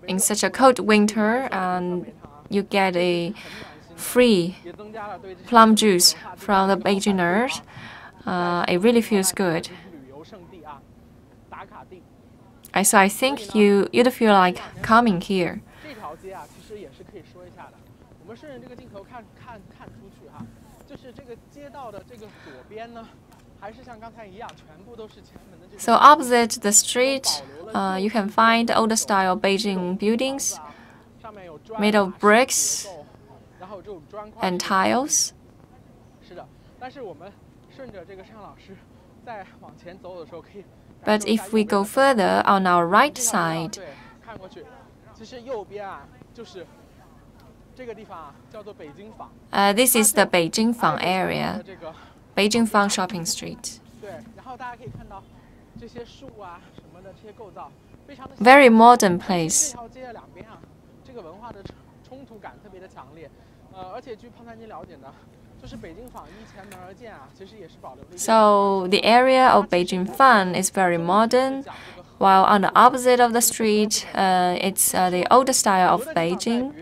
A: In such a cold winter, you get a free plum juice from the Beijingers. It really feels good. So I think you'd feel like coming here. So opposite the street, you can find old-style Beijing buildings made of bricks and tiles. But if we go further on our right side, this is the Beijing Fang area, Beijing Fang shopping street. Very modern place. So the area of Beijing Fan is very modern, while on the opposite of the street, it's the older style of Beijing.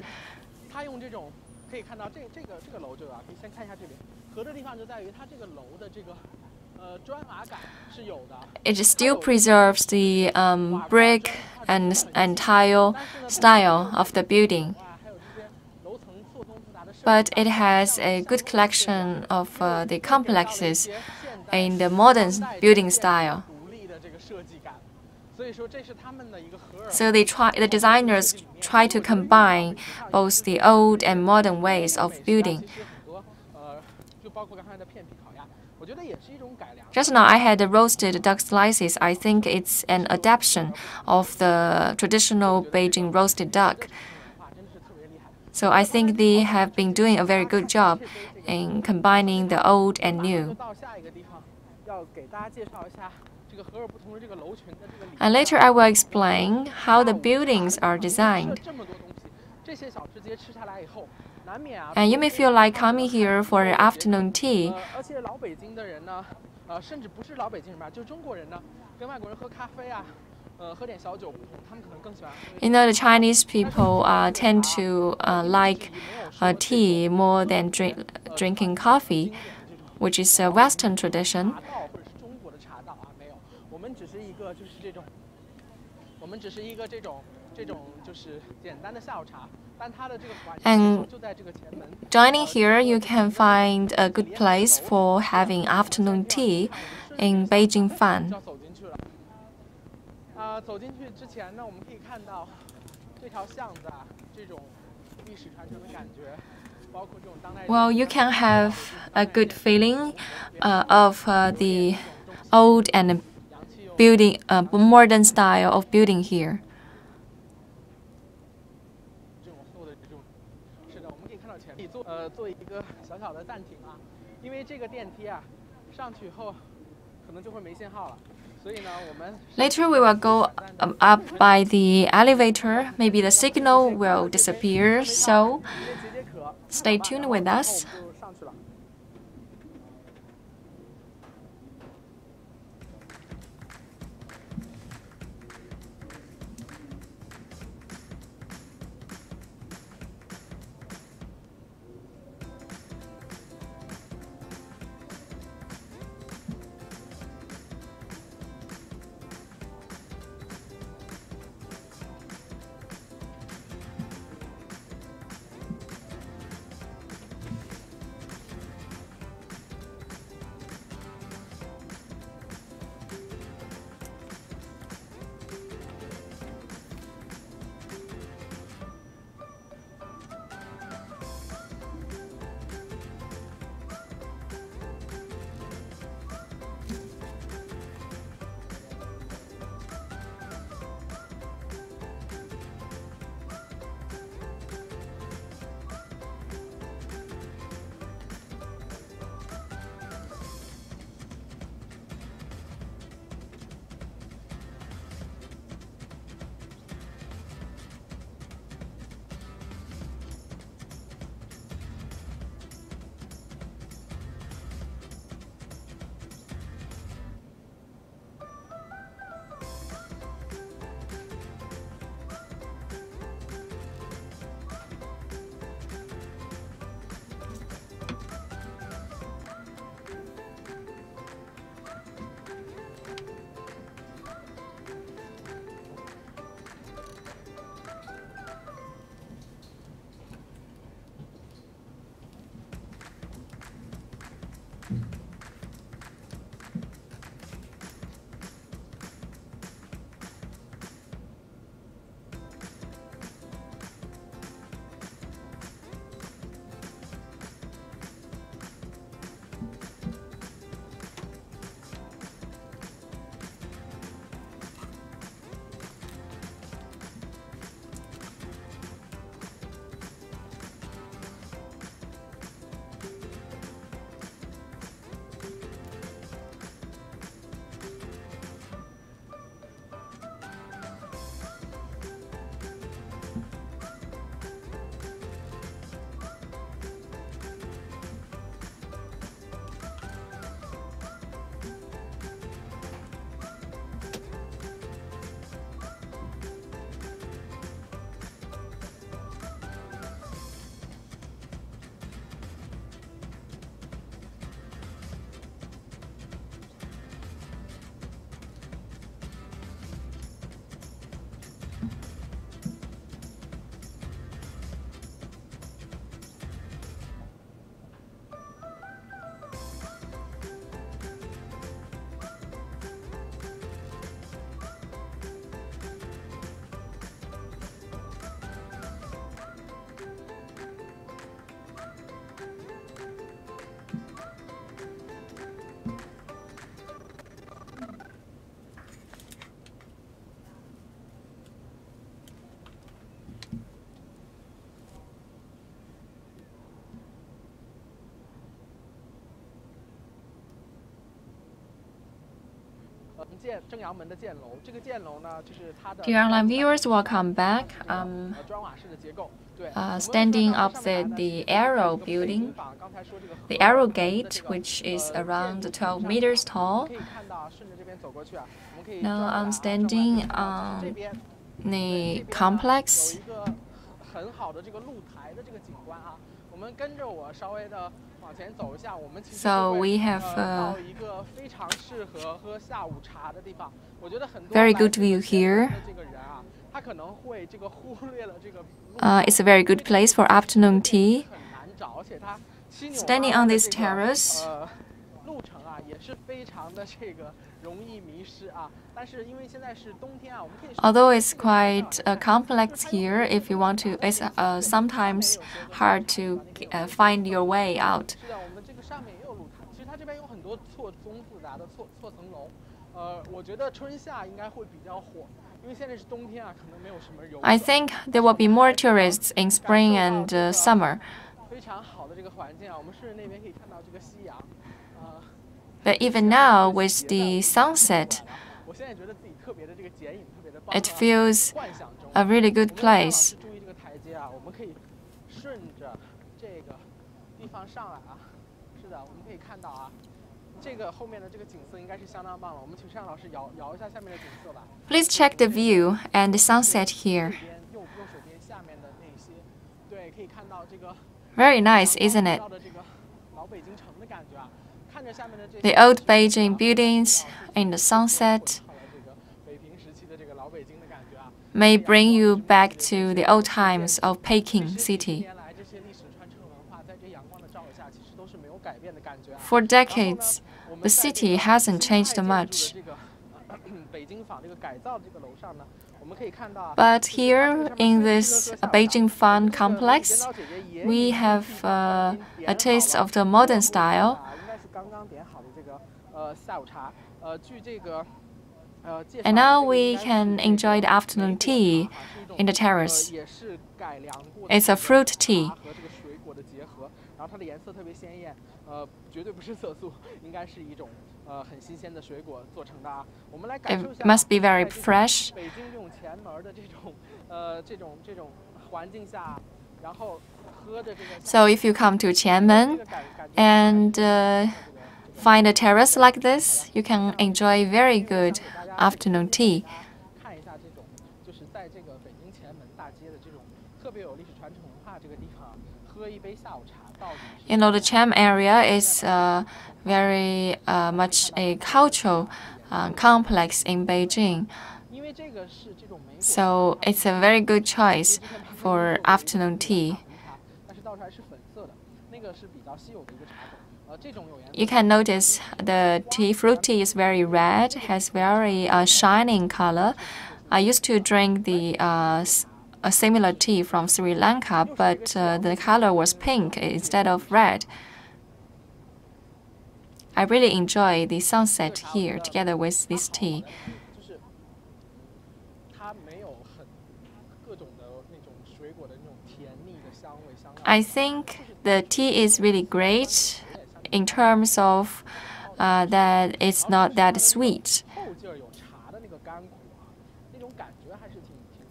A: It still preserves the brick and tile style of the building. But it has a good collection of the complexes in the modern building style. So the designers try to combine both the old and modern ways of building. Just now I had the roasted duck slices. I think it's an adaptation of the traditional Beijing roasted duck. So I think they have been doing a very good job in combining the old and new. And later I will explain how the buildings are designed. And you may feel like coming here for an afternoon tea. You know, the Chinese people tend to like tea more than drinking coffee, which is a Western tradition. And dining here, you can find a good place for having afternoon tea in Beijing Fan. Well, you can have a good feeling of the old and building, modern style of building here.
B: 可能就会没信号了。所以呢，我们
A: Later, we will go up by the elevator. Maybe the signal will disappear, so
B: 直接解解渴。
A: stay tuned with us.
B: 然后我们就上去了。正阳门的箭楼，这个箭楼呢，就是它的
A: Dear online viewers, welcome back.
B: 砖瓦式的结构。对。
A: Standing opposite the Arrow building, the Arrow Gate, which is around 12 meters tall.
B: 可以看到，顺着这边走过去啊，我们可以
A: Now I'm standing on the complex.
B: 有一个很好的这个露台的这个景观啊，我们跟着我稍微的。
A: So we have very good view here. It's a very good place for afternoon tea. Standing on this terrace, although it's quite complex here, if you want to, it's sometimes hard to find your way out. I think there will be more tourists in spring and summer. But even now, with the sunset, it feels a really good place.
B: 注意这个台阶啊，我们可以顺着这个地方上来啊。是的，我们可以看到啊，这个后面的这个景色应该是相当棒了。我们请摄像老师摇一下下面的景色吧。
A: Please check the view and the sunset here.
B: 右手边下面的那些，对，可以看到这个
A: Very nice, isn't it?
B: 这个老北京城的感觉啊。看着下面的这
A: The old Beijing buildings in the sunset may bring you back to the old times of Peking City. For decades, the city hasn't changed much. But here in this Beijing Fun Complex, we have a taste of the modern style. And now we can enjoy the afternoon tea in the terrace. It's a fruit tea. It must be very fresh. So if you come to Qianmen and find a terrace like this, you can enjoy very good afternoon tea. You know, the Cham area is very much a cultural complex in Beijing. So it's a very good choice for afternoon tea. You can notice the fruit tea is very red, has very shining color. I used to drink a similar tea from Sri Lanka, but the color was pink instead of red. I really enjoy the sunset here together with this tea. I think the tea is really great in terms of that it's not that sweet.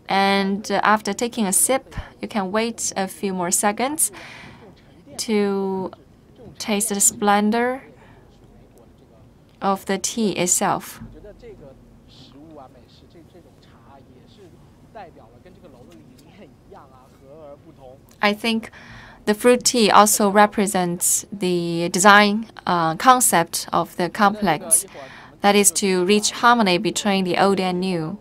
A: And after taking a sip, you can wait a few more seconds to taste the splendor of the tea itself. I think the fruit tea also represents the design concept of the complex, that is to reach harmony between the old and new.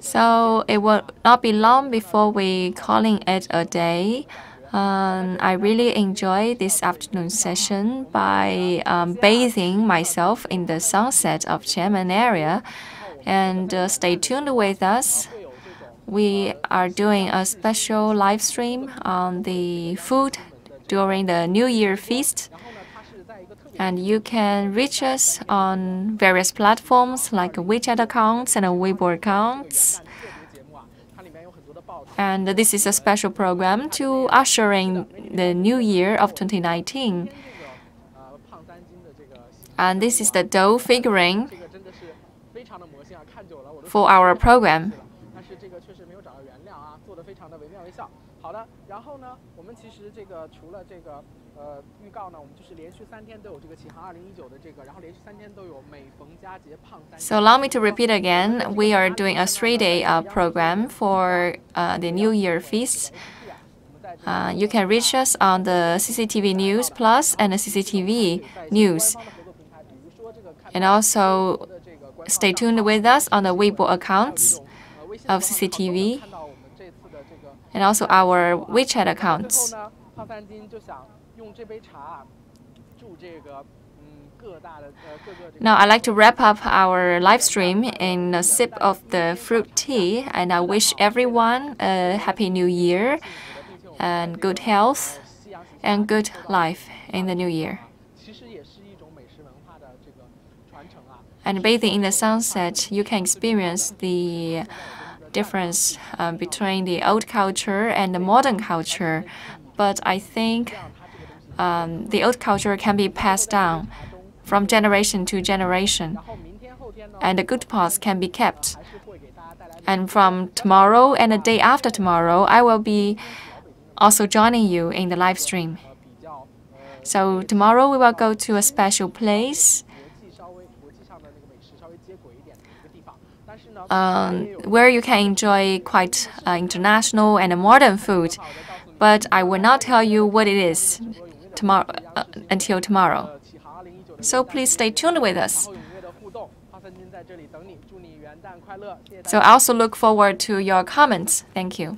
A: So it will not be long before we calling it a day. I really enjoy this afternoon session by bathing myself in the sunset of Qianmen area. And stay tuned with us. We are doing a special live stream on the food during the New Year feast. And you can reach us on various platforms like WeChat accounts and Weibo accounts. And this is a special program to usher in the new year of 2019. And this is the dough figurine for our program. So allow me to repeat again, we are doing a 3-day program for the New Year feast. You can reach us on the CCTV News Plus and the CCTV News. And also stay tuned with us on the Weibo accounts of CCTV and also our WeChat accounts. Now I'd like to wrap up our live stream in a sip of the fruit tea, and I wish everyone a happy new year and good health and good life in the new year. and bathing in the sunset, you can experience the difference between the old culture and the modern culture. But I think the old culture can be passed down from generation to generation, and the good parts can be kept. And from tomorrow and the day after tomorrow, I will be also joining you in the live stream. So tomorrow we will go to a special place where you can enjoy quite international and modern food. But I will not tell you what it is until tomorrow. So please stay tuned with us. So I also look forward to your comments. Thank you.